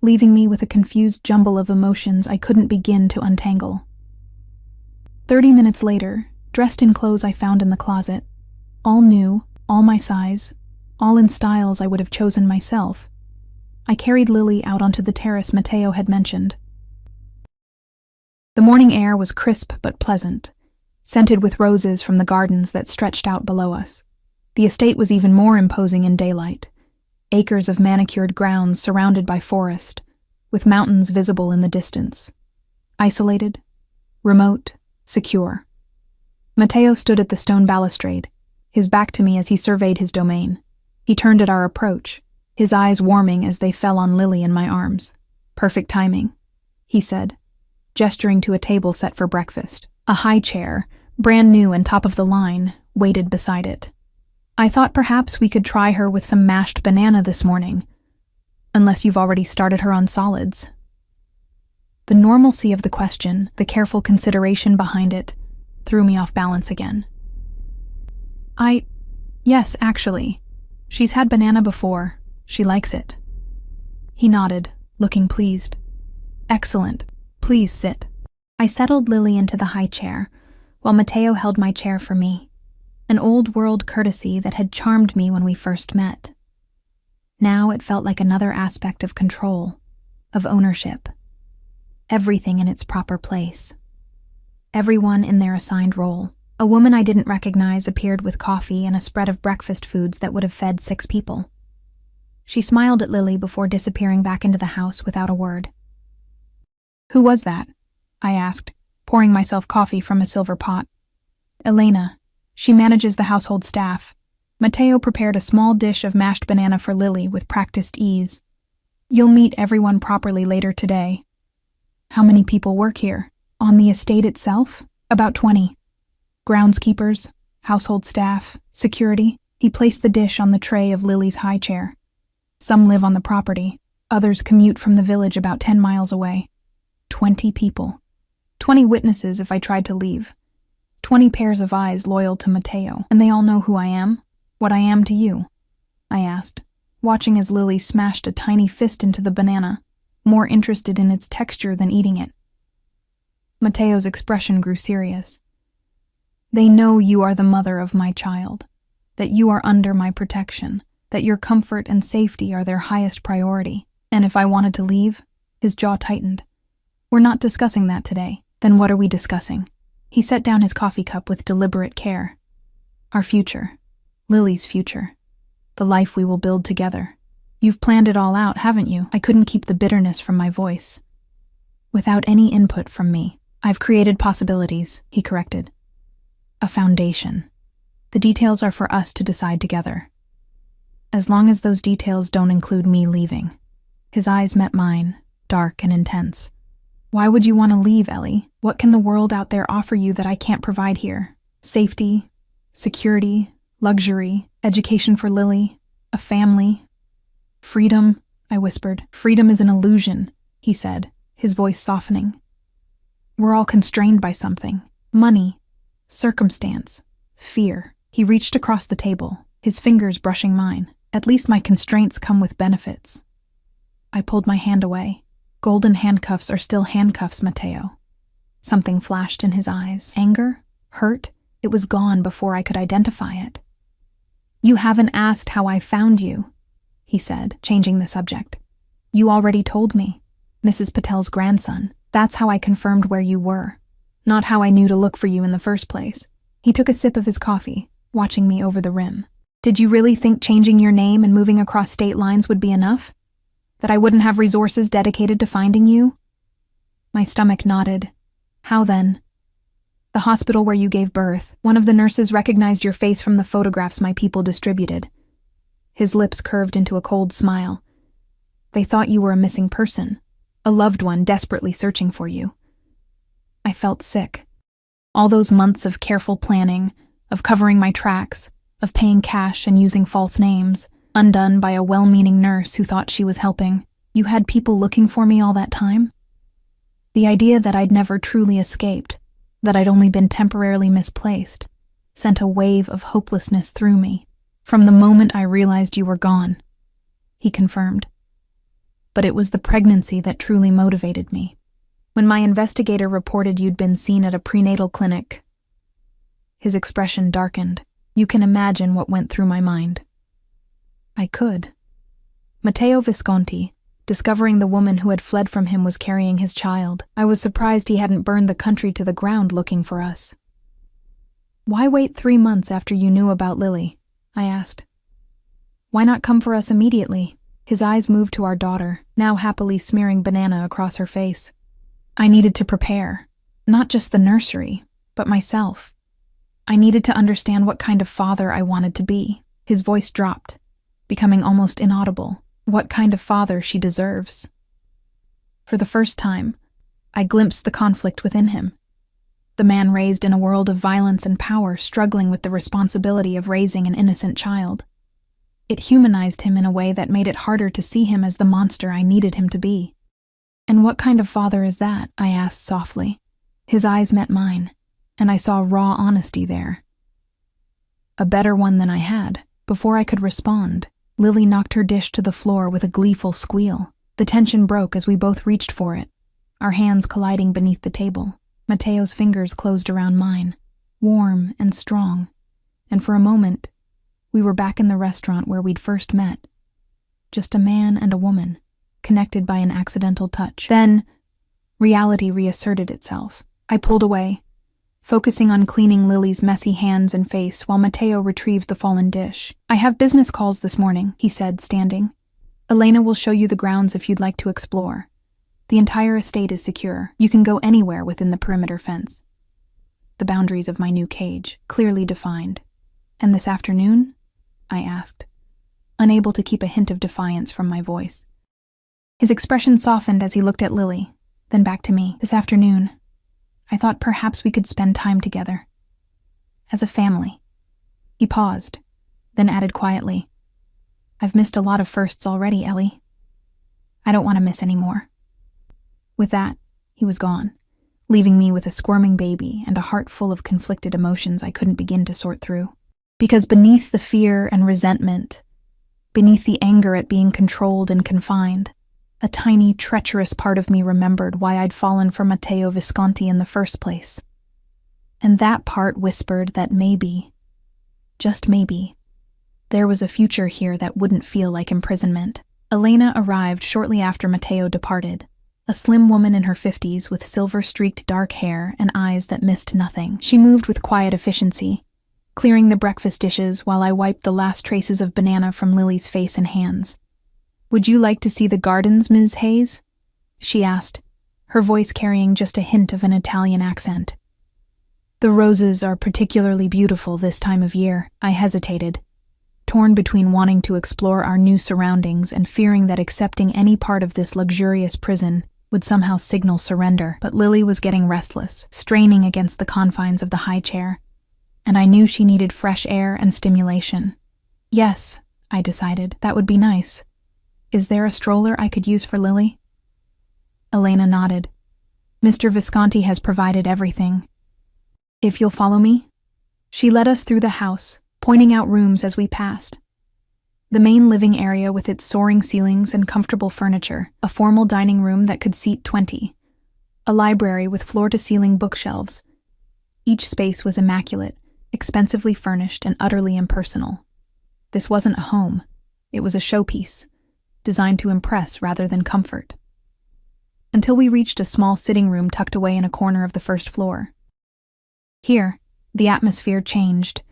leaving me with a confused jumble of emotions I couldn't begin to untangle. 30 minutes later, dressed in clothes I found in the closet, all new, all my size, all in styles I would have chosen myself, I carried Lily out onto the terrace Matteo had mentioned. The morning air was crisp but pleasant, scented with roses from the gardens that stretched out below us. The estate was even more imposing in daylight, acres of manicured grounds surrounded by forest, with mountains visible in the distance. Isolated, remote, secure. Matteo stood at the stone balustrade, his back to me as he surveyed his domain. He turned at our approach, his eyes warming as they fell on Lily in my arms. Perfect timing, he said, gesturing to a table set for breakfast. A high chair, brand new and top of the line, waited beside it. I thought perhaps we could try her with some mashed banana this morning, unless you've already started her on solids. The normalcy of the question, the careful consideration behind it, threw me off balance again. Yes, actually. She's had banana before. She likes it. He nodded, looking pleased. Excellent. Please sit. I settled Lily into the high chair, while Matteo held my chair for me. An old-world courtesy that had charmed me when we first met. Now it felt like another aspect of control, of ownership. Everything in its proper place. Everyone in their assigned role. A woman I didn't recognize appeared with coffee and a spread of breakfast foods that would have fed 6 people. She smiled at Lily before disappearing back into the house without a word. Who was that? I asked, pouring myself coffee from a silver pot. Elena. She manages the household staff. Matteo prepared a small dish of mashed banana for Lily with practiced ease. You'll meet everyone properly later today. How many people work here? On the estate itself? About 20. Groundskeepers, household staff, security. He placed the dish on the tray of Lily's high chair. Some live on the property. Others commute from the village about 10 miles away. 20 people. 20 witnesses if I tried to leave. 20 pairs of eyes loyal to Matteo, and they all know who I am, what I am to you, I asked, watching as Lily smashed a tiny fist into the banana, more interested in its texture than eating it. Matteo's expression grew serious. They know you are the mother of my child, that you are under my protection, that your comfort and safety are their highest priority, and if I wanted to leave, his jaw tightened. We're not discussing that today. Then what are we discussing? He set down his coffee cup with deliberate care. Our future. Lily's future. The life we will build together. You've planned it all out, haven't you? I couldn't keep the bitterness from my voice. Without any input from me. I've created possibilities, he corrected. A foundation. The details are for us to decide together. As long as those details don't include me leaving. His eyes met mine, dark and intense. Why would you want to leave, Ellie? What can the world out there offer you that I can't provide here? Safety, security, luxury, education for Lily, a family. Freedom, I whispered. Freedom is an illusion, he said, his voice softening. We're all constrained by something. Money, circumstance, fear. He reached across the table, his fingers brushing mine. At least my constraints come with benefits. I pulled my hand away. Golden handcuffs are still handcuffs, Matteo. Something flashed in his eyes. Anger? Hurt? It was gone before I could identify it. You haven't asked how I found you, he said, changing the subject. You already told me. Mrs. Patel's grandson. That's how I confirmed where you were. Not how I knew to look for you in the first place. He took a sip of his coffee, watching me over the rim. Did you really think changing your name and moving across state lines would be enough? That I wouldn't have resources dedicated to finding you? My stomach nodded. How then? The hospital where you gave birth. One of the nurses recognized your face from the photographs my people distributed. His lips curved into a cold smile. They thought you were a missing person, a loved one desperately searching for you. I felt sick. All those months of careful planning, of covering my tracks, of paying cash and using false names, undone by a well-meaning nurse who thought she was helping. You had people looking for me all that time? The idea that I'd never truly escaped, that I'd only been temporarily misplaced, sent a wave of hopelessness through me. From the moment I realized you were gone, he confirmed. But it was the pregnancy that truly motivated me. When my investigator reported you'd been seen at a prenatal clinic, his expression darkened. You can imagine what went through my mind. I could. Matteo Visconti, discovering the woman who had fled from him was carrying his child. I was surprised he hadn't burned the country to the ground looking for us. Why wait 3 months after you knew about Lily? I asked. Why not come for us immediately? His eyes moved to our daughter, now happily smearing banana across her face. I needed to prepare, not just the nursery, but myself. I needed to understand what kind of father I wanted to be. His voice dropped, becoming almost inaudible. What kind of father she deserves. For the first time, I glimpsed the conflict within him. The man raised in a world of violence and power, struggling with the responsibility of raising an innocent child. It humanized him in a way that made it harder to see him as the monster I needed him to be. And what kind of father is that? I asked softly. His eyes met mine, and I saw raw honesty there. A better one than I had. Before I could respond, Lily knocked her dish to the floor with a gleeful squeal. The tension broke as we both reached for it, our hands colliding beneath the table. Matteo's fingers closed around mine, warm and strong, and for a moment, we were back in the restaurant where we'd first met. Just a man and a woman, connected by an accidental touch. Then, reality reasserted itself. I pulled away, focusing on cleaning Lily's messy hands and face while Matteo retrieved the fallen dish. I have business calls this morning, he said, standing. Elena will show you the grounds if you'd like to explore. The entire estate is secure. You can go anywhere within the perimeter fence. The boundaries of my new cage, clearly defined. And this afternoon? I asked, unable to keep a hint of defiance from my voice. His expression softened as he looked at Lily, then back to me. This afternoon, I thought perhaps we could spend time together. As a family. He paused, then added quietly, I've missed a lot of firsts already, Ellie. I don't want to miss any more. With that, he was gone, leaving me with a squirming baby and a heart full of conflicted emotions I couldn't begin to sort through. Because beneath the fear and resentment, beneath the anger at being controlled and confined, a tiny, treacherous part of me remembered why I'd fallen for Matteo Visconti in the first place. And that part whispered that maybe, just maybe, there was a future here that wouldn't feel like imprisonment. Elena arrived shortly after Matteo departed, a slim woman in her 50s with silver-streaked dark hair and eyes that missed nothing. She moved with quiet efficiency, clearing the breakfast dishes while I wiped the last traces of banana from Lily's face and hands. Would you like to see the gardens, Ms. Hayes? She asked, her voice carrying just a hint of an Italian accent. The roses are particularly beautiful this time of year. I hesitated, torn between wanting to explore our new surroundings and fearing that accepting any part of this luxurious prison would somehow signal surrender. But Lily was getting restless, straining against the confines of the high chair, and I knew she needed fresh air and stimulation. Yes, I decided, that would be nice. Is there a stroller I could use for Lily? Elena nodded. Mr. Visconti has provided everything. If you'll follow me? She led us through the house, pointing out rooms as we passed. The main living area with its soaring ceilings and comfortable furniture, a formal dining room that could seat 20, a library with floor-to-ceiling bookshelves. Each space was immaculate, expensively furnished and utterly impersonal. This wasn't a home. It was a showpiece. designed to impress rather than comfort. Until we reached a small sitting room tucked away in a corner of the first floor. Here, the atmosphere changed.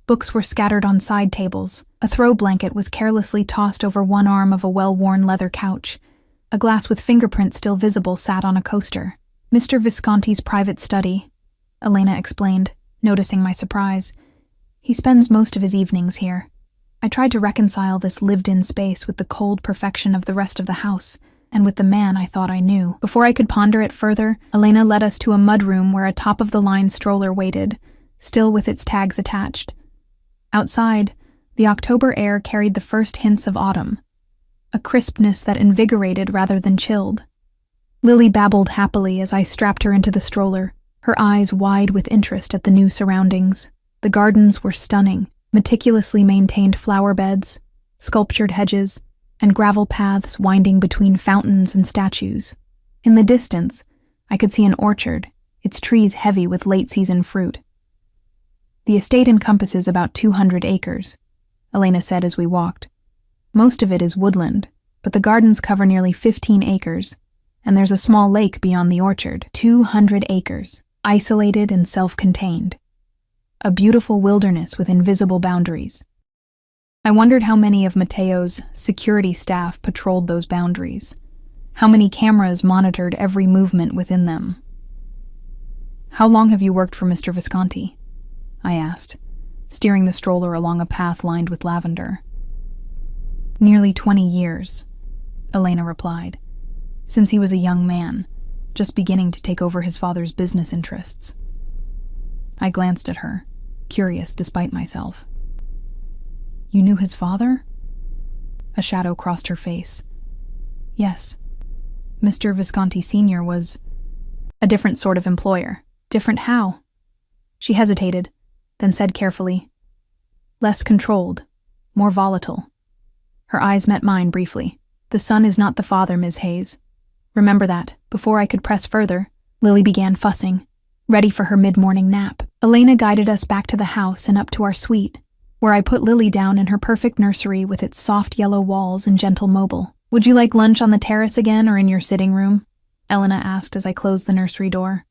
Books were scattered on side tables. A throw blanket was carelessly tossed over one arm of a well-worn leather couch. A glass with fingerprints still visible sat on a coaster. Mr. Visconti's private study, Elena explained, noticing my surprise. He spends most of his evenings here. I tried to reconcile this lived-in space with the cold perfection of the rest of the house, and with the man I thought I knew. Before I could ponder it further, Elena led us to a mudroom where a top-of-the-line stroller waited, still with its tags attached. Outside, the October air carried the first hints of autumn, a crispness that invigorated rather than chilled. Lily babbled happily as I strapped her into the stroller, her eyes wide with interest at the new surroundings. The gardens were stunning, meticulously maintained flower beds, sculptured hedges, and gravel paths winding between fountains and statues. In the distance, I could see an orchard, its trees heavy with late-season fruit. The estate encompasses about 200 acres, Elena said as we walked. Most of it is woodland, but the gardens cover nearly 15 acres, and there's a small lake beyond the orchard. 200 acres, isolated and self-contained. A beautiful wilderness with invisible boundaries. I wondered how many of Matteo's security staff patrolled those boundaries, how many cameras monitored every movement within them. "How long have you worked for Mr. Visconti?" I asked, steering the stroller along a path lined with lavender. "Nearly 20 years, Elena replied, "since he was a young man, just beginning to take over his father's business interests." I glanced at her, curious despite myself. "You knew his father?" A shadow crossed her face. "Yes. Mr. Visconti Sr. was a different sort of employer." "Different how?" She hesitated, then said carefully, "Less controlled, more volatile." Her eyes met mine briefly. "The son is not the father, Ms. Hayes. Remember that." Before I could press further, Lily began fussing, ready for her mid-morning nap. Elena guided us back to the house and up to our suite, where I put Lily down in her perfect nursery with its soft yellow walls and gentle mobile. "Would you like lunch on the terrace again or in your sitting room?" Elena asked as I closed the nursery door.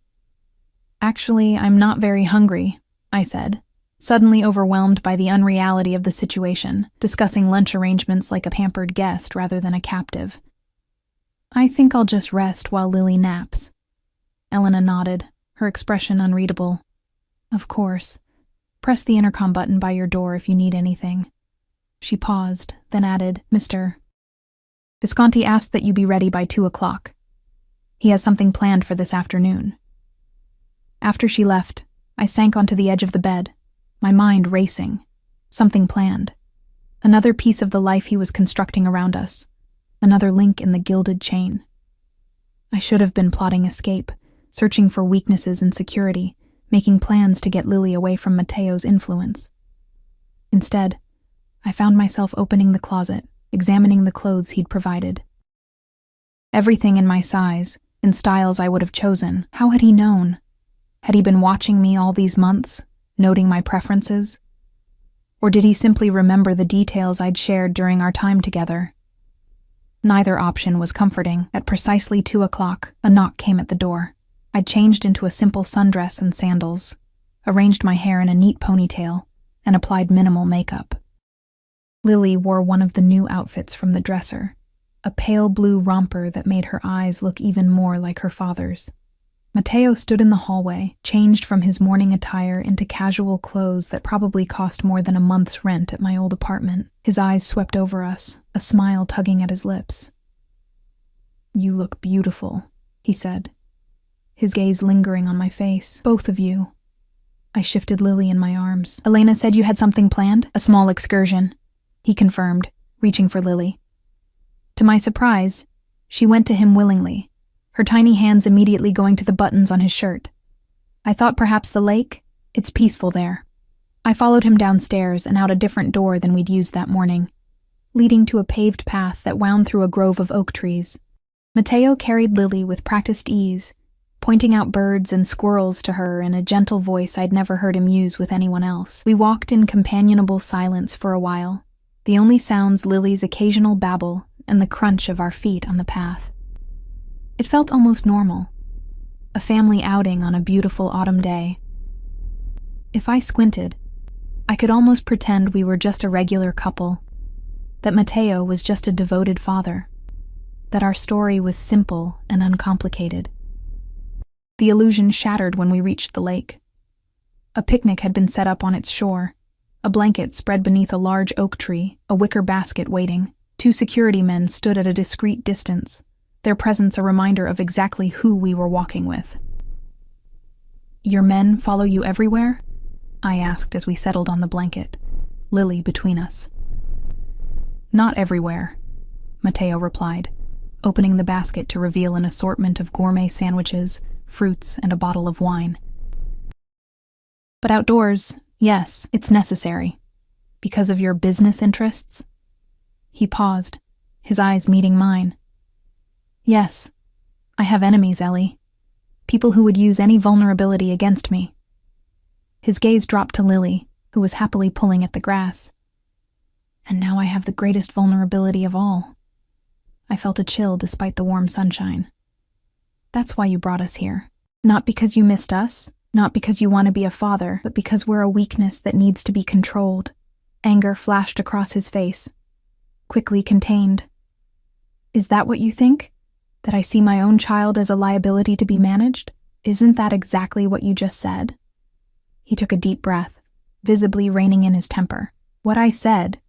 "Actually, I'm not very hungry," I said, suddenly overwhelmed by the unreality of the situation, discussing lunch arrangements like a pampered guest rather than a captive. "I think I'll just rest while Lily naps." Elena nodded, her expression unreadable. "Of course. Press the intercom button by your door if you need anything." She paused, then added, "Mr. Visconti asked that you be ready by 2 o'clock. He has something planned for this afternoon." After she left, I sank onto the edge of the bed, my mind racing. Something planned. Another piece of the life he was constructing around us. Another link in the gilded chain. I should have been plotting escape, searching for weaknesses in security, making plans to get Lily away from Matteo's influence. Instead, I found myself opening the closet, examining the clothes he'd provided. Everything in my size, in styles I would have chosen. How had he known? Had he been watching me all these months, noting my preferences? Or did he simply remember the details I'd shared during our time together? Neither option was comforting. At precisely 2 o'clock, a knock came at the door. I'd changed into a simple sundress and sandals, arranged my hair in a neat ponytail, and applied minimal makeup. Lily wore one of the new outfits from the dresser, a pale blue romper that made her eyes look even more like her father's. Matteo stood in the hallway, changed from his morning attire into casual clothes that probably cost more than a month's rent at my old apartment. His eyes swept over us, a smile tugging at his lips. "You look beautiful," he said, his gaze lingering on my face. "Both of you." I shifted Lily in my arms. "Elena said you had something planned?" "A small excursion," he confirmed, reaching for Lily. To my surprise, she went to him willingly, her tiny hands immediately going to the buttons on his shirt. I thought perhaps the lake? It's peaceful there. I followed him downstairs and out a different door than we'd used that morning, leading to a paved path that wound through a grove of oak trees. Matteo carried Lily with practiced ease, pointing out birds and squirrels to her in a gentle voice I'd never heard him use with anyone else. We walked in companionable silence for a while, the only sounds Lily's occasional babble and the crunch of our feet on the path. It felt almost normal, a family outing on a beautiful autumn day. If I squinted, I could almost pretend we were just a regular couple, that Mateo was just a devoted father, that our story was simple and uncomplicated. The illusion shattered when we reached the lake. A picnic had been set up on its shore, a blanket spread beneath a large oak tree, a wicker basket waiting. 2 security men stood at a discreet distance, their presence a reminder of exactly who we were walking with. "Your men follow you everywhere?" I asked as we settled on the blanket, Lily between us. "Not everywhere," Mateo replied, opening the basket to reveal an assortment of gourmet sandwiches, fruits, and a bottle of wine. "But outdoors, yes, it's necessary. Because of your business interests?" He paused, his eyes meeting mine. "Yes, I have enemies, Ellie. People who would use any vulnerability against me." His gaze dropped to Lily, who was happily pulling at the grass. "And now I have the greatest vulnerability of all." I felt a chill despite the warm sunshine. "That's why you brought us here. Not because you missed us, not because you want to be a father, but because we're a weakness that needs to be controlled." Anger flashed across his face, quickly contained. "Is that what you think? That I see my own child as a liability to be managed? Isn't that exactly what you just said?" He took a deep breath, visibly reining in his temper. "What I said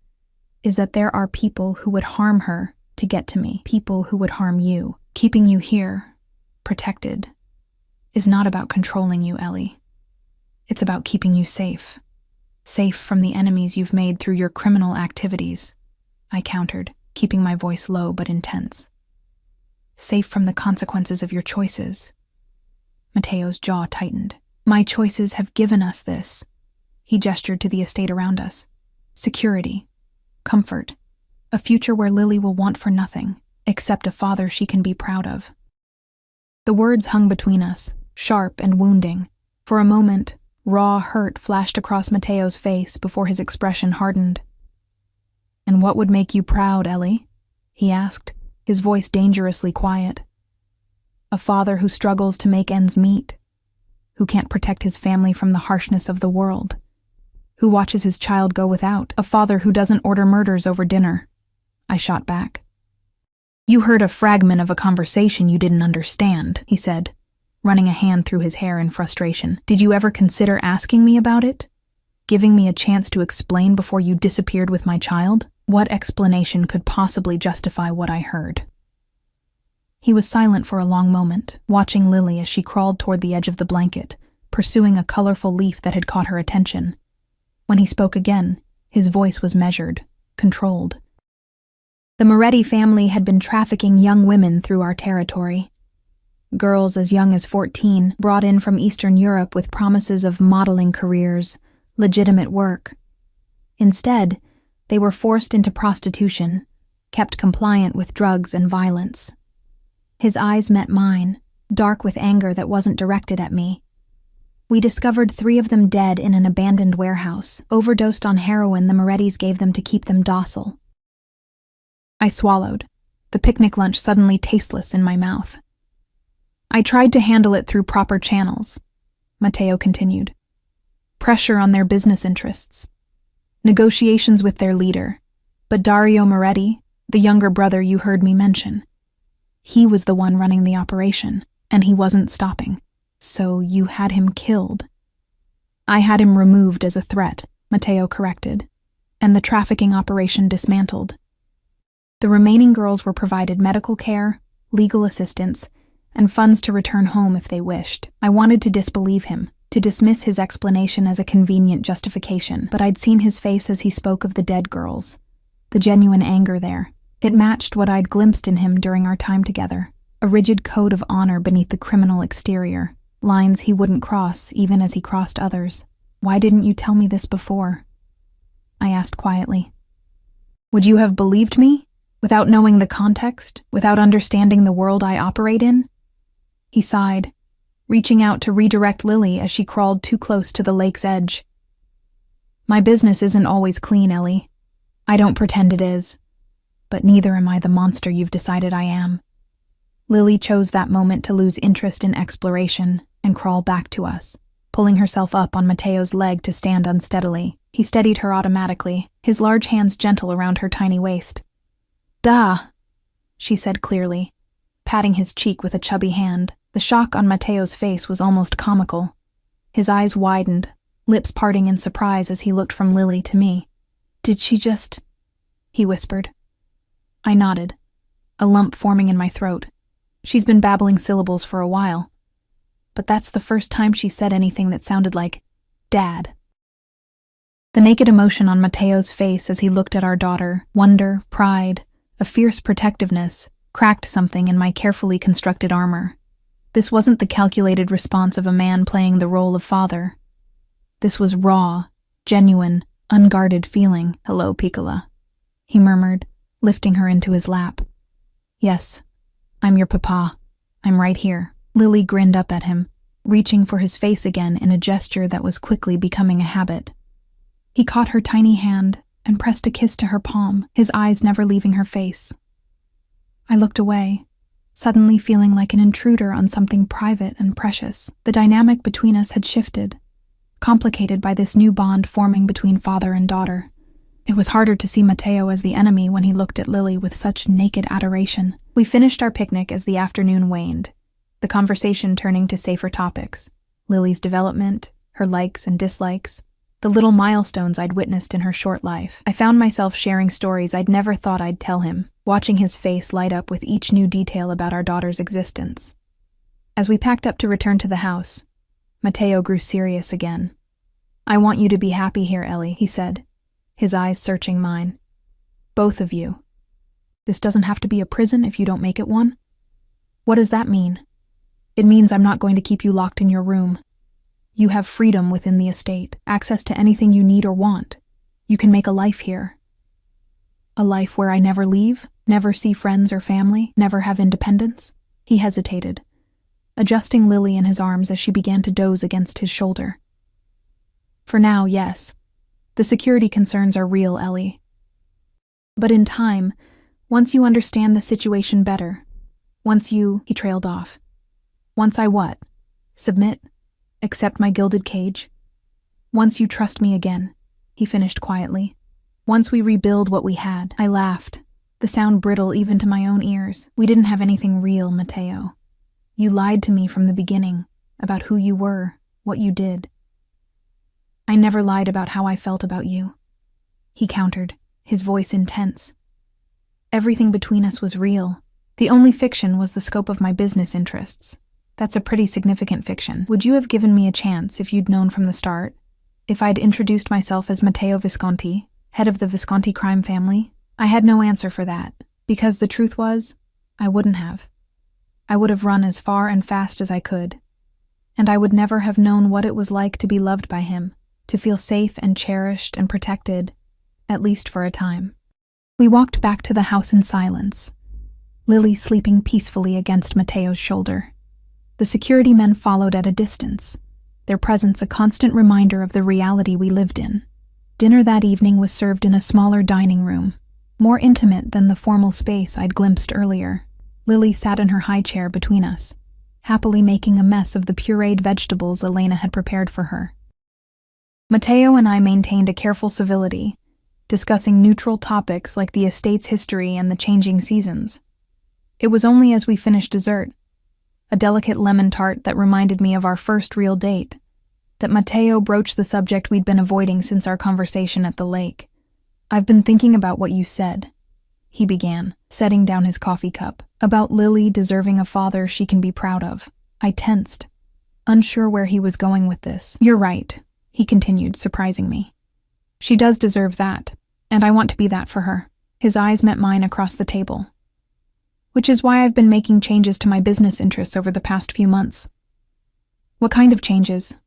is that there are people who would harm her to get to me, people who would harm you. Keeping you here, protected, is not about controlling you, Ellie. It's about keeping you safe. Safe from the enemies you've made through your criminal activities," I countered, keeping my voice low but intense. "Safe from the consequences of your choices." Mateo's jaw tightened. "My choices have given us this." He gestured to the estate around us. "Security, comfort, a future where Lily will want for nothing, except a father she can be proud of." The words hung between us, sharp and wounding. For a moment, raw hurt flashed across Mateo's face before his expression hardened. "And what would make you proud, Ellie?" he asked, his voice dangerously quiet. "A father who struggles to make ends meet, who can't protect his family from the harshness of the world, who watches his child go without, a father who doesn't order murders over dinner," I shot back. "You heard a fragment of a conversation you didn't understand," he said, running a hand through his hair in frustration. "Did you ever consider asking me about it? Giving me a chance to explain before you disappeared with my child? What explanation could possibly justify what I heard?" He was silent for a long moment, watching Lily as she crawled toward the edge of the blanket, pursuing a colorful leaf that had caught her attention. When he spoke again, his voice was measured, controlled. "The Moretti family had been trafficking young women through our territory. Girls as young as 14, brought in from Eastern Europe with promises of modeling careers, legitimate work. Instead, they were forced into prostitution, kept compliant with drugs and violence." His eyes met mine, dark with anger that wasn't directed at me. "We discovered 3 of them dead in an abandoned warehouse, overdosed on heroin the Morettis gave them to keep them docile." I swallowed, the picnic lunch suddenly tasteless in my mouth. "I tried to handle it through proper channels," Mateo continued. "Pressure on their business interests. Negotiations with their leader. But Dario Moretti, the younger brother you heard me mention, he was the one running the operation, and he wasn't stopping. So you had him killed." "I had him removed as a threat," Mateo corrected, "and the trafficking operation dismantled. The remaining girls were provided medical care, legal assistance, and funds to return home if they wished. I wanted to disbelieve him, to dismiss his explanation as a convenient justification, but I'd seen his face as he spoke of the dead girls, the genuine anger there. It matched what I'd glimpsed in him during our time together, a rigid code of honor beneath the criminal exterior, lines he wouldn't cross even as he crossed others. "Why didn't you tell me this before?" I asked quietly. "Would you have believed me, without knowing the context, without understanding the world I operate in?" He sighed, reaching out to redirect Lily as she crawled too close to the lake's edge. "My business isn't always clean, Ellie. I don't pretend it is. but neither am I the monster you've decided I am. Lily chose that moment to lose interest in exploration and crawl back to us, pulling herself up on Mateo's leg to stand unsteadily. He steadied her automatically, his large hands gentle around her tiny waist. "Duh," she said clearly, patting his cheek with a chubby hand. The shock on Mateo's face was almost comical. His eyes widened, lips parting in surprise as he looked from Lily to me. "Did she just—" he whispered. I nodded, a lump forming in my throat. She's been babbling syllables for a while, but that's the first time she said anything that sounded like Dad. The naked emotion on Mateo's face as he looked at our daughter, wonder, pride, a fierce protectiveness, cracked something in my carefully constructed armor. This wasn't the calculated response of a man playing the role of father. This was raw, genuine, unguarded feeling. "Hello, Piccola," he murmured, lifting her into his lap. "Yes, I'm your papa. I'm right here." Lily grinned up at him, reaching for his face again in a gesture that was quickly becoming a habit. He caught her tiny hand and pressed a kiss to her palm, his eyes never leaving her face. I looked away, suddenly feeling like an intruder on something private and precious. The dynamic between us had shifted, complicated by this new bond forming between father and daughter. It was harder to see Mateo as the enemy when he looked at Lily with such naked adoration. We finished our picnic as the afternoon waned, the conversation turning to safer topics: Lily's development, her likes and dislikes, the little milestones I'd witnessed in her short life. I found myself sharing stories I'd never thought I'd tell him, watching his face light up with each new detail about our daughter's existence. As we packed up to return to the house, Mateo grew serious again. "I want you to be happy here, Ellie," he said, his eyes searching mine. "Both of you. This doesn't have to be a prison if you don't make it one." "What does that mean?" "It means I'm not going to keep you locked in your room. You have freedom within the estate, access to anything you need or want. You can make a life here. A life where I never leave, never see friends or family, never have independence." He hesitated, adjusting Lily in his arms as she began to doze against his shoulder. "For now, yes. The security concerns are real, Ellie. But in time, once you understand the situation better, once you—" he trailed off. "Once I what? Submit? Accept my gilded cage? Once you trust me again," he finished quietly. "Once we rebuild what we had." I laughed, the sound brittle even to my own ears. "We didn't have anything real, Mateo. You lied to me from the beginning, about who you were, what you did." "I never lied about how I felt about you," he countered, his voice intense. "Everything between us was real. The only fiction was the scope of my business interests. That's a pretty significant fiction. Would you have given me a chance if you'd known from the start? If I'd introduced myself as Matteo Visconti, head of the Visconti crime family? I had no answer for that, because the truth was, I wouldn't have. I would have run as far and fast as I could. And I would never have known what it was like to be loved by him, to feel safe and cherished and protected, at least for a time." We walked back to the house in silence, Lily sleeping peacefully against Mateo's shoulder. The security men followed at a distance, their presence a constant reminder of the reality we lived in. Dinner that evening was served in a smaller dining room, more intimate than the formal space I'd glimpsed earlier. Lily sat in her high chair between us, happily making a mess of the pureed vegetables Elena had prepared for her. Mateo and I maintained a careful civility, discussing neutral topics like the estate's history and the changing seasons. It was only as we finished dessert, a delicate lemon tart that reminded me of our first real date, that Mateo broached the subject we'd been avoiding since our conversation at the lake. "I've been thinking about what you said," he began, setting down his coffee cup, "about Lily deserving a father she can be proud of." I tensed, unsure where he was going with this. "You're right," he continued, surprising me. "She does deserve that, and I want to be that for her." His eyes met mine across the table. "Which is why I've been making changes to my business interests over the past few months." "What kind of changes?"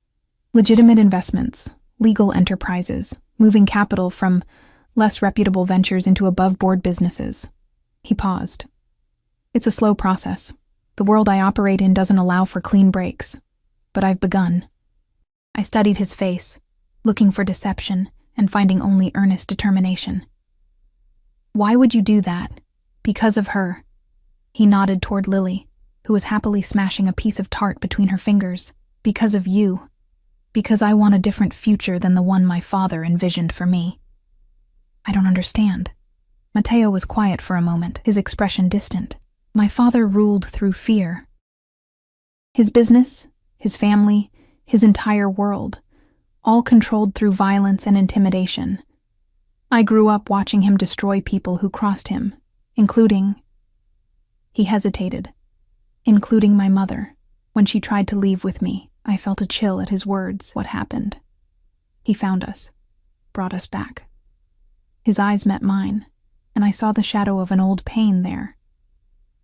"Legitimate investments, legal enterprises, moving capital from less reputable ventures into above-board businesses." He paused. "It's a slow process. The world I operate in doesn't allow for clean breaks, but I've begun." I studied his face, looking for deception and finding only earnest determination. Why would you do that? Because of her. He nodded toward Lily, who was happily smashing a piece of tart between her fingers. Because of you. Because I want a different future than the one my father envisioned for me. I don't understand. Matteo was quiet for a moment, his expression distant. My father ruled through fear. His business, his family, his entire world, all controlled through violence and intimidation. I grew up watching him destroy people who crossed him, including... He hesitated. Including my mother. When she tried to leave with me, I felt a chill at his words. What happened? He found us, brought us back. His eyes met mine, and I saw the shadow of an old pain there.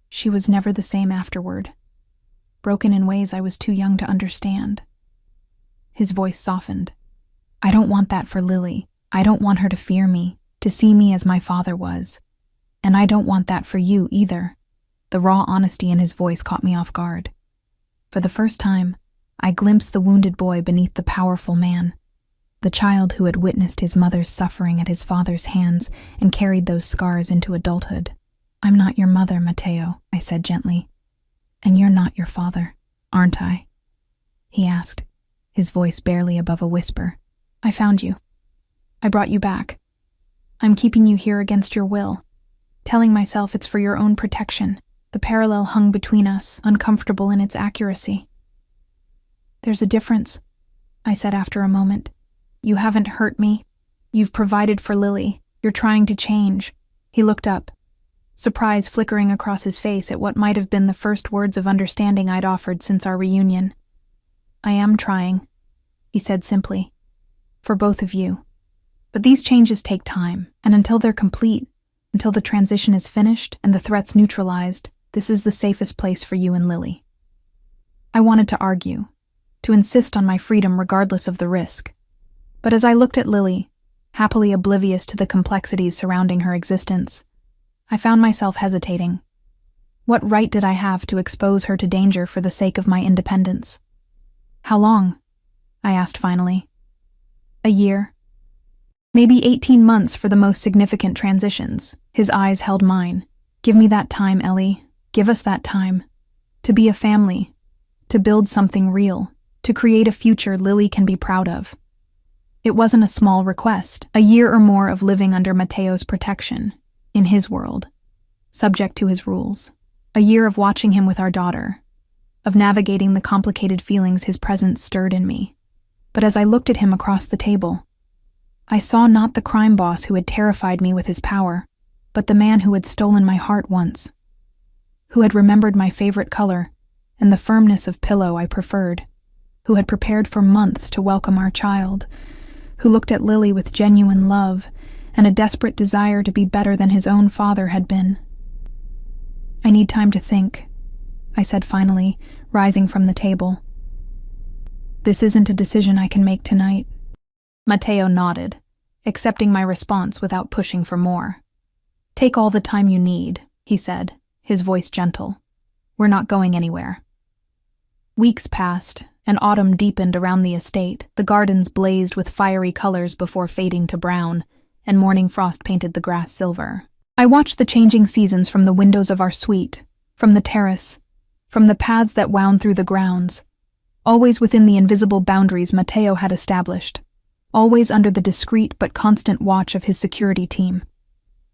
She was never the same afterward, broken in ways I was too young to understand. His voice softened. I don't want that for Lily. I don't want her to fear me, to see me as my father was. And I don't want that for you either. The raw honesty in his voice caught me off guard. For the first time, I glimpsed the wounded boy beneath the powerful man, the child who had witnessed his mother's suffering at his father's hands and carried those scars into adulthood. I'm not your mother, Matteo, I said gently. And you're not your father, aren't I? He asked, his voice barely above a whisper. I found you. I brought you back. I'm keeping you here against your will, telling myself it's for your own protection. The parallel hung between us, uncomfortable in its accuracy. There's a difference, I said after a moment. You haven't hurt me. You've provided for Lily. You're trying to change. He looked up, surprise flickering across his face at what might have been the first words of understanding I'd offered since our reunion. I am trying, he said simply, for both of you. But these changes take time, and until they're complete, until the transition is finished and the threats neutralized, this is the safest place for you and Lily. I wanted to argue, to insist on my freedom regardless of the risk. But as I looked at Lily, happily oblivious to the complexities surrounding her existence, I found myself hesitating. What right did I have to expose her to danger for the sake of my independence? How long? I asked finally. A year. Maybe 18 months for the most significant transitions. His eyes held mine. Give me that time, Ellie. Give us that time. To be a family. To build something real. To create a future Lily can be proud of. It wasn't a small request. A year or more of living under Matteo's protection. In his world. Subject to his rules. A year of watching him with our daughter. Of navigating the complicated feelings his presence stirred in me. But as I looked at him across the table, I saw not the crime boss who had terrified me with his power, but the man who had stolen my heart once, who had remembered my favorite color and the firmness of pillow I preferred, who had prepared for months to welcome our child, who looked at Lily with genuine love and a desperate desire to be better than his own father had been. I need time to think, I said finally, rising from the table. This isn't a decision I can make tonight. Matteo nodded, accepting my response without pushing for more. Take all the time you need, he said, his voice gentle. We're not going anywhere. Weeks passed, and autumn deepened around the estate. The gardens blazed with fiery colors before fading to brown, and morning frost painted the grass silver. I watched the changing seasons from the windows of our suite, from the terrace, from the paths that wound through the grounds, always within the invisible boundaries Matteo had established. Always under the discreet but constant watch of his security team.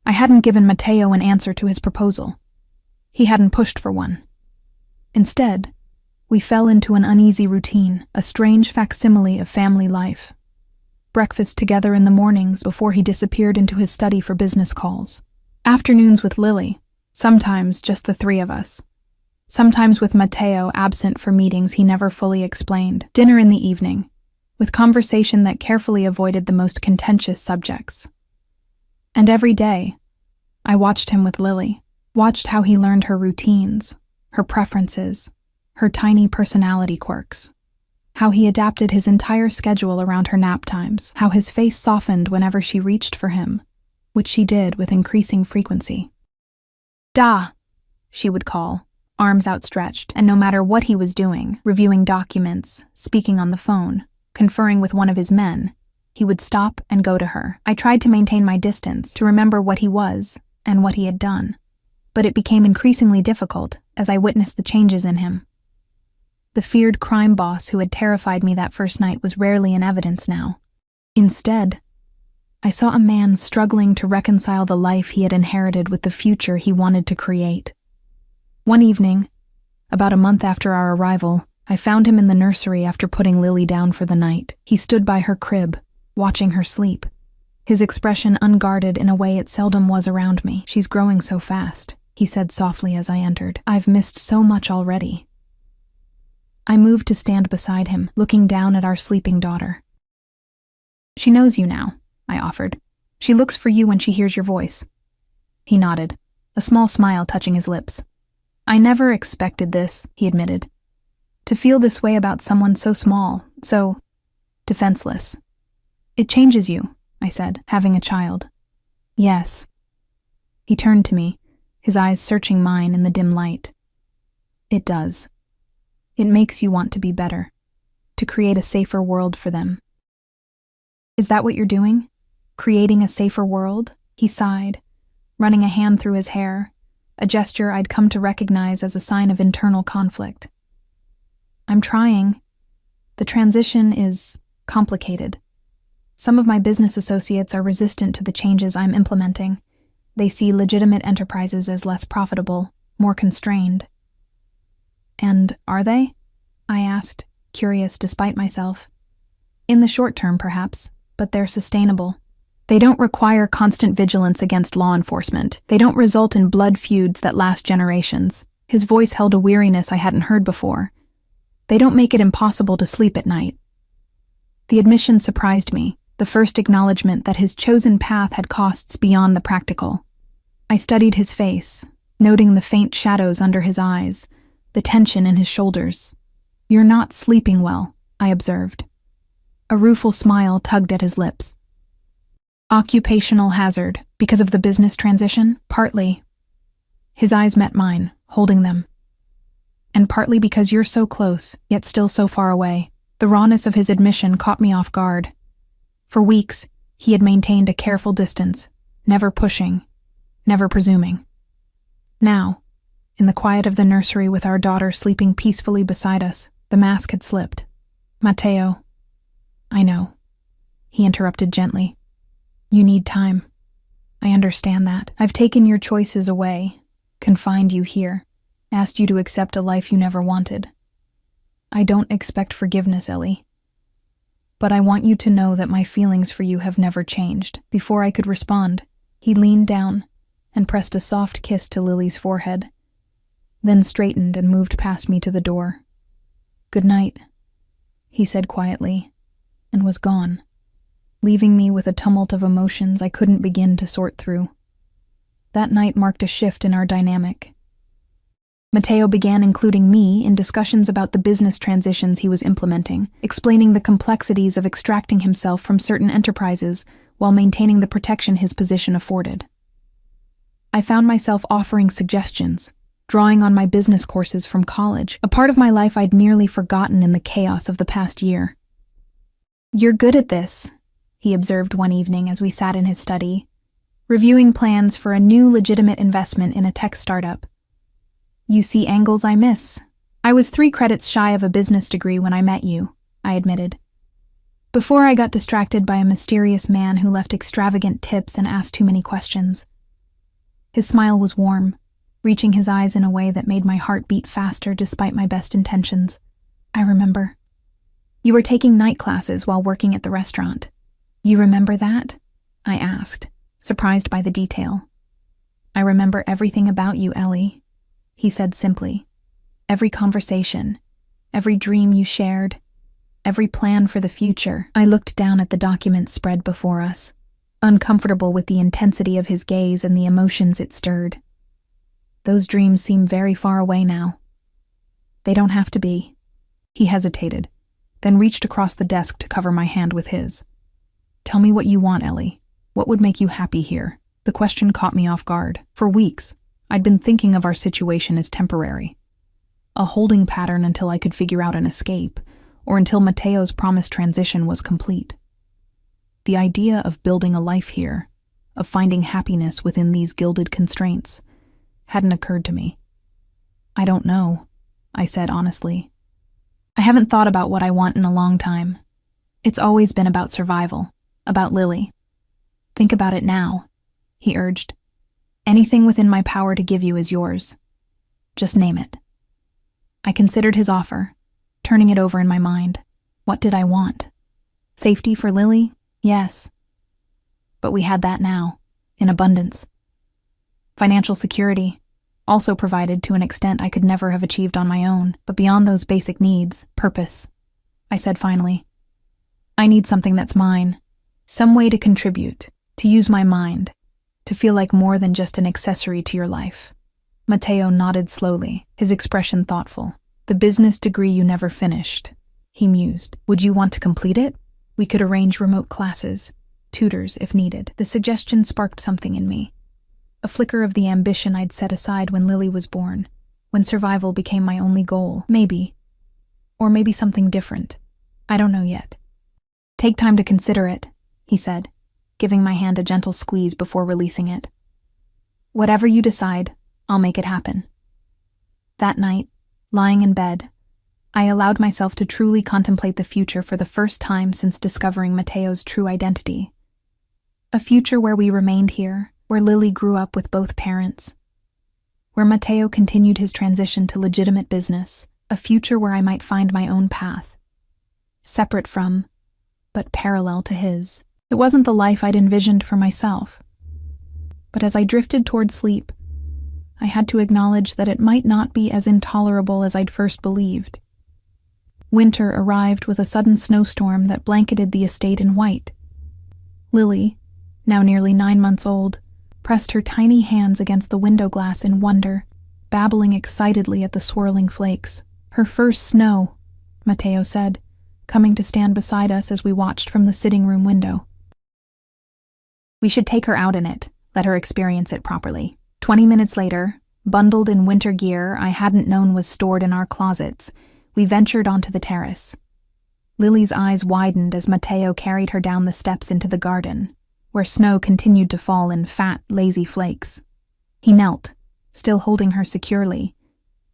I hadn't given Matteo an answer to his proposal. He hadn't pushed for one. Instead, we fell into an uneasy routine, a strange facsimile of family life. Breakfast together in the mornings before he disappeared into his study for business calls. Afternoons with Lily, sometimes just the three of us. Sometimes with Matteo absent for meetings he never fully explained. Dinner in the evening, with conversation that carefully avoided the most contentious subjects. And every day, I watched him with Lily, watched how he learned her routines, her preferences, her tiny personality quirks, how he adapted his entire schedule around her nap times, how his face softened whenever she reached for him, which she did with increasing frequency. Da, she would call, arms outstretched, and no matter what he was doing, reviewing documents, speaking on the phone, conferring with one of his men, he would stop and go to her. I tried to maintain my distance, to remember what he was, and what he had done, but it became increasingly difficult as I witnessed the changes in him. The feared crime boss who had terrified me that first night was rarely in evidence now. Instead, I saw a man struggling to reconcile the life he had inherited with the future he wanted to create. One evening, about a month after our arrival, I found him in the nursery after putting Lily down for the night. He stood by her crib, watching her sleep, his expression unguarded in a way it seldom was around me. "She's growing so fast," he said softly as I entered. "I've missed so much already." I moved to stand beside him, looking down at our sleeping daughter. "She knows you now," I offered. "She looks for you when she hears your voice." He nodded, a small smile touching his lips. "I never expected this," he admitted. "To feel this way about someone so small, so defenseless. It changes you," I said, "having a child." "Yes." He turned to me, his eyes searching mine in the dim light. "It does. It makes you want to be better, to create a safer world for them." "Is that what you're doing? Creating a safer world?" He sighed, running a hand through his hair, a gesture I'd come to recognize as a sign of internal conflict. "I'm trying. The transition is complicated. Some of my business associates are resistant to the changes I'm implementing. They see legitimate enterprises as less profitable, more constrained." "And are they?" I asked, curious despite myself. "In the short term, perhaps, but they're sustainable. They don't require constant vigilance against law enforcement. They don't result in blood feuds that last generations." His voice held a weariness I hadn't heard before. "They don't make it impossible to sleep at night." The admission surprised me, the first acknowledgement that his chosen path had costs beyond the practical. I studied his face, noting the faint shadows under his eyes, the tension in his shoulders. "You're not sleeping well," I observed. A rueful smile tugged at his lips. "Occupational hazard, because of the business transition? Partly." His eyes met mine, holding them. "And partly because you're so close, yet still so far away." The rawness of his admission caught me off guard. For weeks, he had maintained a careful distance, never pushing, never presuming. Now, in the quiet of the nursery with our daughter sleeping peacefully beside us, the mask had slipped. "Matteo." "I know," he interrupted gently. "You need time. I understand that. I've taken your choices away, confined you here, asked you to accept a life you never wanted. I don't expect forgiveness, Ellie. But I want you to know that my feelings for you have never changed." Before I could respond, he leaned down and pressed a soft kiss to Lily's forehead, then straightened and moved past me to the door. "Good night," he said quietly, and was gone, leaving me with a tumult of emotions I couldn't begin to sort through. That night marked a shift in our dynamic. Matteo began including me in discussions about the business transitions he was implementing, explaining the complexities of extracting himself from certain enterprises while maintaining the protection his position afforded. I found myself offering suggestions, drawing on my business courses from college, a part of my life I'd nearly forgotten in the chaos of the past year. "You're good at this," he observed one evening as we sat in his study, reviewing plans for a new legitimate investment in a tech startup. "You see angles I miss. I was 3 credits shy of a business degree when I met you," I admitted. "Before I got distracted by a mysterious man who left extravagant tips and asked too many questions." His smile was warm, reaching his eyes in a way that made my heart beat faster despite my best intentions. "I remember. You were taking night classes while working at the restaurant. You remember that?" I asked, surprised by the detail. "I remember everything about you, Ellie," he said simply. "Every conversation, every dream you shared, every plan for the future." I looked down at the document spread before us, uncomfortable with the intensity of his gaze and the emotions it stirred. "Those dreams seem very far away now." "They don't have to be." He hesitated, then reached across the desk to cover my hand with his. "Tell me what you want, Ellie. What would make you happy here?" The question caught me off guard. For weeks, I'd been thinking of our situation as temporary, a holding pattern until I could figure out an escape, or until Matteo's promised transition was complete. The idea of building a life here, of finding happiness within these gilded constraints, hadn't occurred to me. I don't know, I said honestly. I haven't thought about what I want in a long time. It's always been about survival, about Lily. Think about it now, he urged. Anything within my power to give you is yours. Just name it. I considered his offer, turning it over in my mind. What did I want? Safety for Lily? Yes. But we had that now, in abundance. Financial security, also provided to an extent I could never have achieved on my own, but beyond those basic needs, purpose. I said finally, I need something that's mine, some way to contribute, to use my mind, to feel like more than just an accessory to your life. Matteo nodded slowly, his expression thoughtful. The business degree you never finished, he mused. Would you want to complete it? We could arrange remote classes, tutors if needed. The suggestion sparked something in me. A flicker of the ambition I'd set aside when Lily was born, when survival became my only goal. Maybe. Or maybe something different. I don't know yet. Take time to consider it, he said, giving my hand a gentle squeeze before releasing it. Whatever you decide, I'll make it happen. That night, lying in bed, I allowed myself to truly contemplate the future for the first time since discovering Matteo's true identity. A future where we remained here, where Lily grew up with both parents, where Matteo continued his transition to legitimate business, a future where I might find my own path, separate from, but parallel to his. It wasn't the life I'd envisioned for myself. But as I drifted toward sleep, I had to acknowledge that it might not be as intolerable as I'd first believed. Winter arrived with a sudden snowstorm that blanketed the estate in white. Lily, now nearly 9 months old, pressed her tiny hands against the window glass in wonder, babbling excitedly at the swirling flakes. Her first snow, Matteo said, coming to stand beside us as we watched from the sitting room window. We should take her out in it, let her experience it properly. 20 minutes later, bundled in winter gear I hadn't known was stored in our closets, we ventured onto the terrace. Lily's eyes widened as Matteo carried her down the steps into the garden, where snow continued to fall in fat, lazy flakes. He knelt, still holding her securely,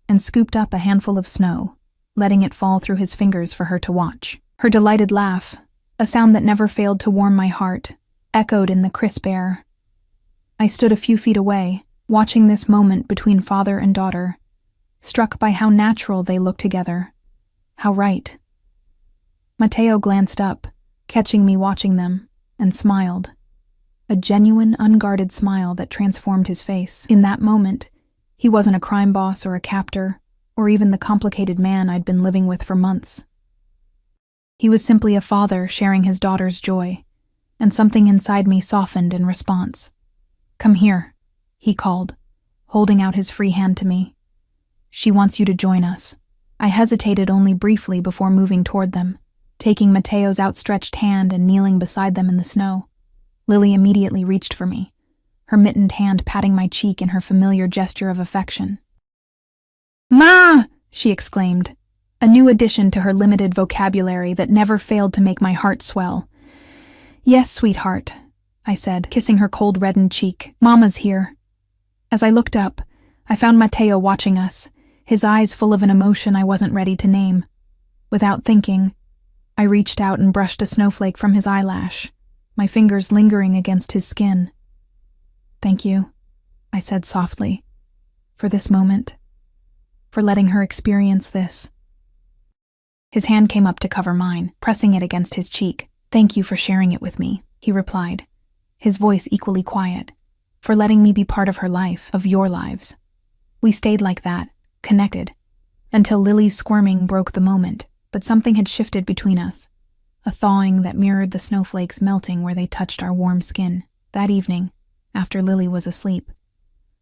and scooped up a handful of snow, letting it fall through his fingers for her to watch. Her delighted laugh, a sound that never failed to warm my heart, echoed in the crisp air. I stood a few feet away, watching this moment between father and daughter, struck by how natural they looked together, how right. Matteo glanced up, catching me watching them, and smiled. A genuine, unguarded smile that transformed his face. In that moment, he wasn't a crime boss or a captor, or even the complicated man I'd been living with for months. He was simply a father sharing his daughter's joy, and something inside me softened in response. Come here, he called, holding out his free hand to me. She wants you to join us. I hesitated only briefly before moving toward them, taking Matteo's outstretched hand and kneeling beside them in the snow. Lily immediately reached for me, her mittened hand patting my cheek in her familiar gesture of affection. Ma! She exclaimed, a new addition to her limited vocabulary that never failed to make my heart swell. Yes, sweetheart, I said, kissing her cold reddened cheek. Mama's here. As I looked up, I found Matteo watching us, his eyes full of an emotion I wasn't ready to name. Without thinking, I reached out and brushed a snowflake from his eyelash, my fingers lingering against his skin. Thank you, I said softly, for this moment, for letting her experience this. His hand came up to cover mine, pressing it against his cheek. Thank you for sharing it with me, he replied, his voice equally quiet, for letting me be part of her life, of your lives. We stayed like that, connected, until Lily's squirming broke the moment, but something had shifted between us, a thawing that mirrored the snowflakes melting where they touched our warm skin. That evening, after Lily was asleep,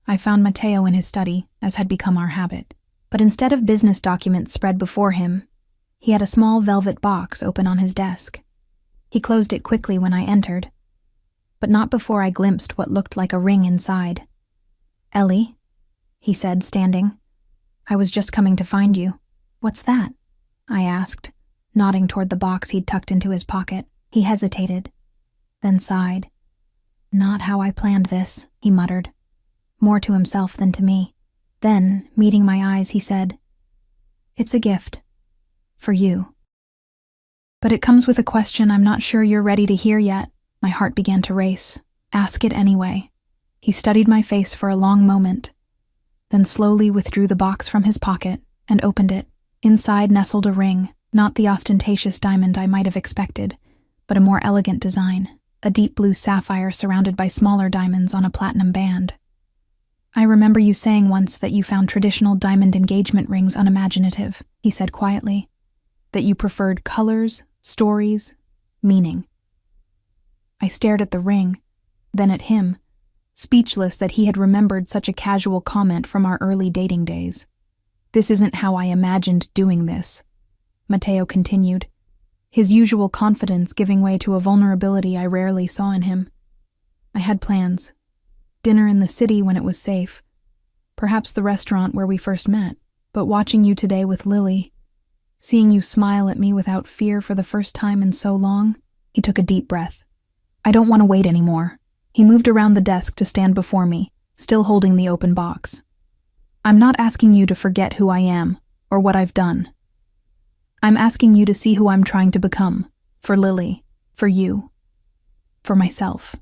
I found Matteo in his study, as had become our habit. But instead of business documents spread before him, he had a small velvet box open on his desk. He closed it quickly when I entered, but not before I glimpsed what looked like a ring inside. Ellie, he said, standing. I was just coming to find you. What's that? I asked, nodding toward the box he'd tucked into his pocket. He hesitated, then sighed. Not how I planned this, he muttered, more to himself than to me. Then, meeting my eyes, he said, "It's a gift. For you. But it comes with a question I'm not sure you're ready to hear yet." My heart began to race. "Ask it anyway." He studied my face for a long moment, then slowly withdrew the box from his pocket and opened it. Inside nestled a ring, not the ostentatious diamond I might have expected, but a more elegant design, a deep blue sapphire surrounded by smaller diamonds on a platinum band. "I remember you saying once that you found traditional diamond engagement rings unimaginative," he said quietly, "that you preferred colors, stories, meaning." I stared at the ring, then at him, speechless that he had remembered such a casual comment from our early dating days. "This isn't how I imagined doing this," Matteo continued, his usual confidence giving way to a vulnerability I rarely saw in him. "I had plans. Dinner in the city when it was safe. Perhaps the restaurant where we first met. But watching you today with Lily, seeing you smile at me without fear for the first time in so long," he took a deep breath. "I don't want to wait anymore." He moved around the desk to stand before me, still holding the open box. "I'm not asking you to forget who I am or what I've done. I'm asking you to see who I'm trying to become, for Lily, for you, for myself."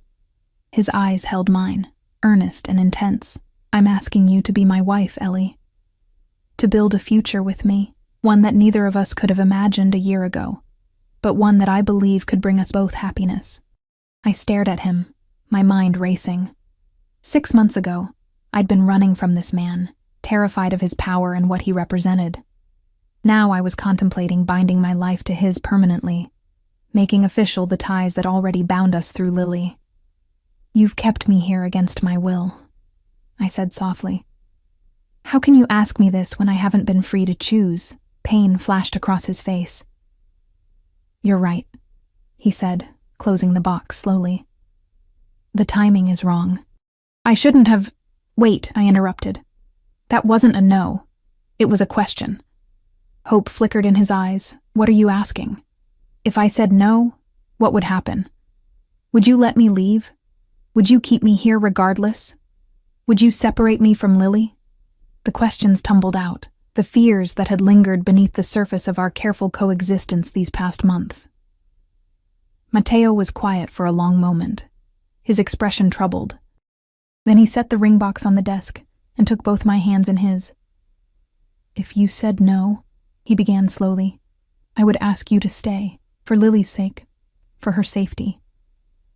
His eyes held mine, earnest and intense. "I'm asking you to be my wife, Ellie. To build a future with me, one that neither of us could have imagined a year ago, but one that I believe could bring us both happiness." I stared at him, my mind racing. 6 months ago, I'd been running from this man, terrified of his power and what he represented. Now I was contemplating binding my life to his permanently, making official the ties that already bound us through Lily. "You've kept me here against my will," I said softly. "How can you ask me this when I haven't been free to choose?" Pain flashed across his face. "You're right," he said, closing the box slowly. "The timing is wrong. I shouldn't have—" "Wait," I interrupted. "That wasn't a no. It was a question." Hope flickered in his eyes. "What are you asking? If I said no, what would happen? Would you let me leave? Would you keep me here regardless? Would you separate me from Lily?" The questions tumbled out, the fears that had lingered beneath the surface of our careful coexistence these past months. Matteo was quiet for a long moment, his expression troubled. Then he set the ring box on the desk and took both my hands in his. "If you said no," he began slowly, "I would ask you to stay, for Lily's sake, for her safety.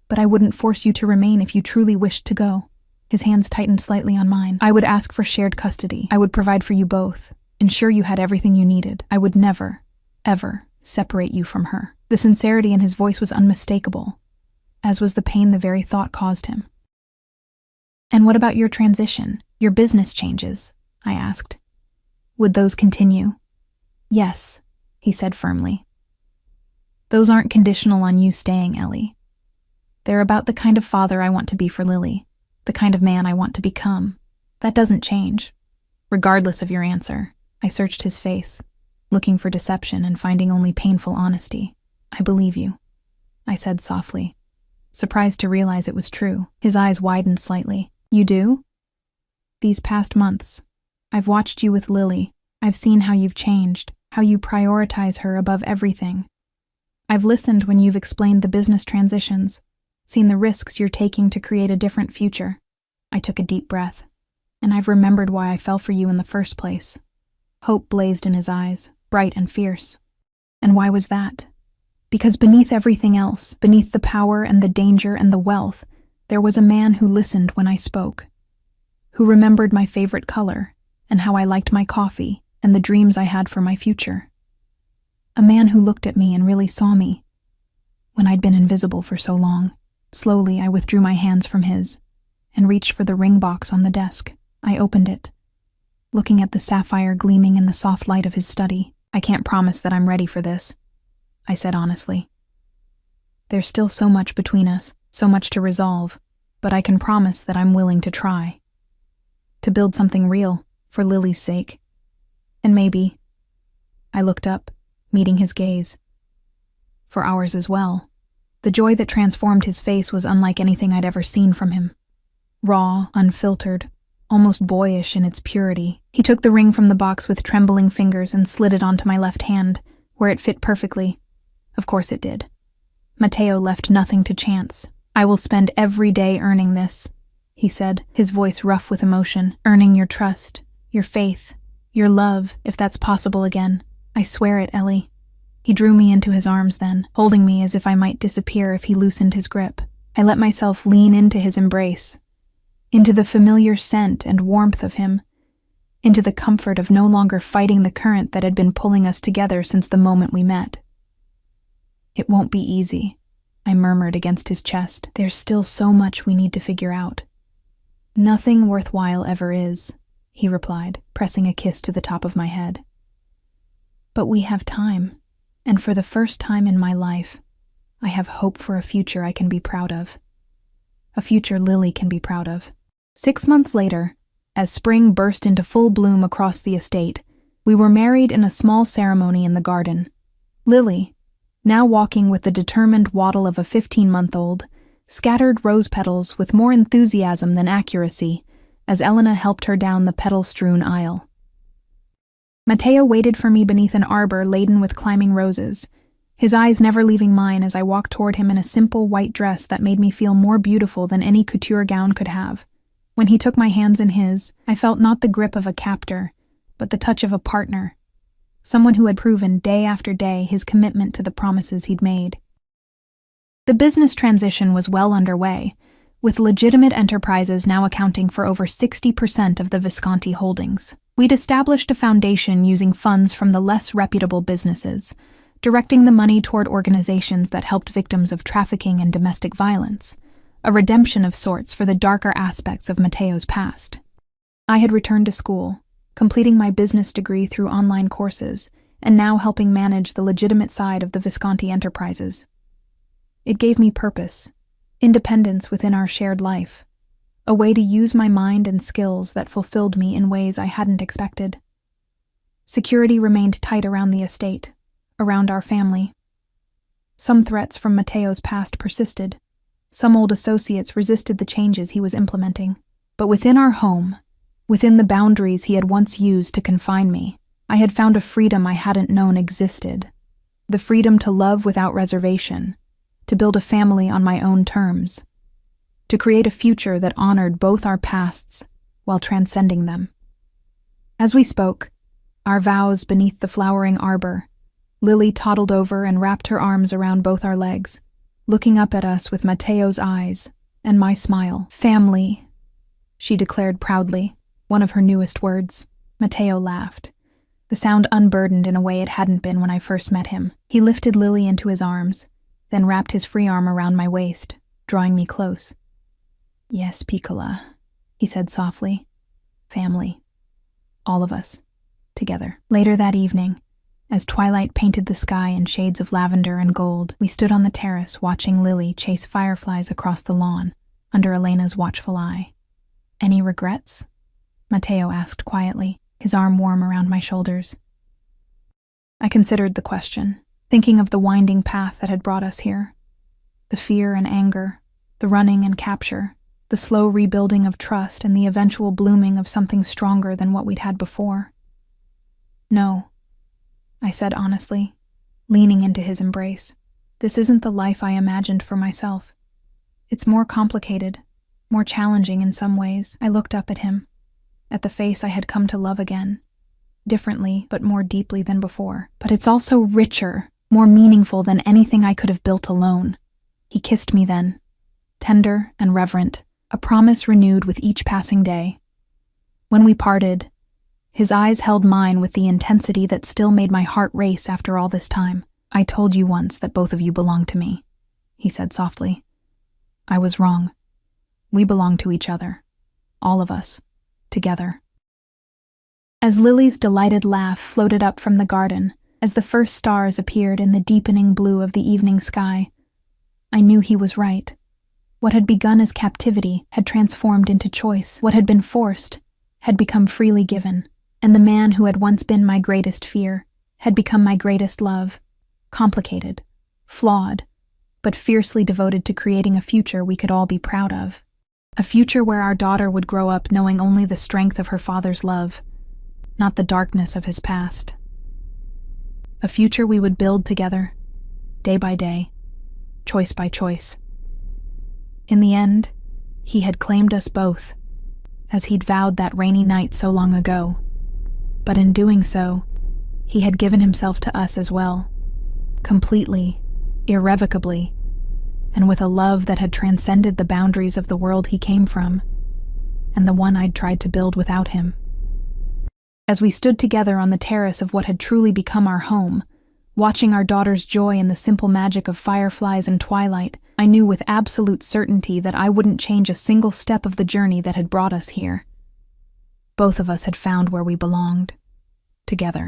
But I wouldn't force you to remain if you truly wished to go." His hands tightened slightly on mine. "I would ask for shared custody. I would provide for you both, ensure you had everything you needed. I would never, ever separate you from her." The sincerity in his voice was unmistakable, as was the pain the very thought caused him. "And what about your transition, your business changes?" I asked. "Would those continue?" "Yes," he said firmly. "Those aren't conditional on you staying, Ellie. They're about the kind of father I want to be for Lily, the kind of man I want to become. That doesn't change. Regardless of your answer." I searched his face, looking for deception and finding only painful honesty. "I believe you," I said softly, surprised to realize it was true. His eyes widened slightly. "You do?" "These past months, I've watched you with Lily. I've seen how you've changed, how you prioritize her above everything. I've listened when you've explained the business transitions, seen the risks you're taking to create a different future." I took a deep breath, and I've remembered why I fell for you in the first place. Hope blazed in his eyes, bright and fierce. "And why was that?" "Because beneath everything else, beneath the power and the danger and the wealth, there was a man who listened when I spoke, who remembered my favorite color and how I liked my coffee and the dreams I had for my future. A man who looked at me and really saw me, when I'd been invisible for so long." Slowly, I withdrew my hands from his and reached for the ring box on the desk. I opened it, looking at the sapphire gleaming in the soft light of his study. "I can't promise that I'm ready for this," I said honestly. "There's still so much between us, so much to resolve, but I can promise that I'm willing to try. To build something real, for Lily's sake. And maybe," I looked up, meeting his gaze, "for ours as well." The joy that transformed his face was unlike anything I'd ever seen from him. Raw, unfiltered, almost boyish in its purity. He took the ring from the box with trembling fingers and slid it onto my left hand, where it fit perfectly. Of course it did. Matteo left nothing to chance. "I will spend every day earning this," he said, his voice rough with emotion. "Earning your trust, your faith, your love, if that's possible again. I swear it, Ellie." He drew me into his arms then, holding me as if I might disappear if he loosened his grip. I let myself lean into his embrace, into the familiar scent and warmth of him, into the comfort of no longer fighting the current that had been pulling us together since the moment we met. "It won't be easy," I murmured against his chest. "There's still so much we need to figure out." "Nothing worthwhile ever is," he replied, pressing a kiss to the top of my head. "But we have time, and for the first time in my life, I have hope for a future I can be proud of. A future Lily can be proud of." 6 months later, as spring burst into full bloom across the estate, we were married in a small ceremony in the garden. Lily, now walking with the determined waddle of a 15-month-old, scattered rose petals with more enthusiasm than accuracy as Elena helped her down the petal-strewn aisle. Matteo waited for me beneath an arbor laden with climbing roses, his eyes never leaving mine as I walked toward him in a simple white dress that made me feel more beautiful than any couture gown could have. When he took my hands in his, I felt not the grip of a captor, but the touch of a partner, someone who had proven day after day his commitment to the promises he'd made. The business transition was well underway, with legitimate enterprises now accounting for over 60% of the Visconti holdings. We'd established a foundation using funds from the less reputable businesses, directing the money toward organizations that helped victims of trafficking and domestic violence, a redemption of sorts for the darker aspects of Matteo's past. I had returned to school, completing my business degree through online courses, and now helping manage the legitimate side of the Visconti enterprises. It gave me purpose, independence within our shared life, a way to use my mind and skills that fulfilled me in ways I hadn't expected. Security remained tight around the estate, around our family. Some threats from Matteo's past persisted. Some old associates resisted the changes he was implementing. But within our home, within the boundaries he had once used to confine me, I had found a freedom I hadn't known existed. The freedom to love without reservation, to build a family on my own terms, to create a future that honored both our pasts while transcending them. As we spoke, our vows beneath the flowering arbor, Lily toddled over and wrapped her arms around both our legs, looking up at us with Matteo's eyes and my smile. "Family," she declared proudly, one of her newest words. Matteo laughed, the sound unburdened in a way it hadn't been when I first met him. He lifted Lily into his arms, then wrapped his free arm around my waist, drawing me close. "Yes, Piccola," he said softly. "Family. All of us. Together." Later that evening, as twilight painted the sky in shades of lavender and gold, we stood on the terrace watching Lily chase fireflies across the lawn under Elena's watchful eye. "Any regrets?" Matteo asked quietly, his arm warm around my shoulders. I considered the question, thinking of the winding path that had brought us here. The fear and anger, the running and capture, the slow rebuilding of trust and the eventual blooming of something stronger than what we'd had before. "No," I said honestly, leaning into his embrace. "This isn't the life I imagined for myself. It's more complicated, more challenging in some ways." I looked up at him, at the face I had come to love again, differently but more deeply than before. "But it's also richer, more meaningful than anything I could have built alone." He kissed me then, tender and reverent, a promise renewed with each passing day. When we parted, his eyes held mine with the intensity that still made my heart race after all this time. "I told you once that both of you belonged to me," he said softly. "I was wrong. We belong to each other. All of us. Together." As Lily's delighted laugh floated up from the garden, as the first stars appeared in the deepening blue of the evening sky, I knew he was right. What had begun as captivity had transformed into choice. What had been forced had become freely given. And the man who had once been my greatest fear had become my greatest love. Complicated, flawed, but fiercely devoted to creating a future we could all be proud of. A future where our daughter would grow up knowing only the strength of her father's love, not the darkness of his past. A future we would build together, day by day, choice by choice. In the end, he had claimed us both, as he'd vowed that rainy night so long ago. But in doing so, he had given himself to us as well, completely, irrevocably, and with a love that had transcended the boundaries of the world he came from, and the one I'd tried to build without him. As we stood together on the terrace of what had truly become our home, watching our daughter's joy in the simple magic of fireflies and twilight, I knew with absolute certainty that I wouldn't change a single step of the journey that had brought us here. Both of us had found where we belonged, together.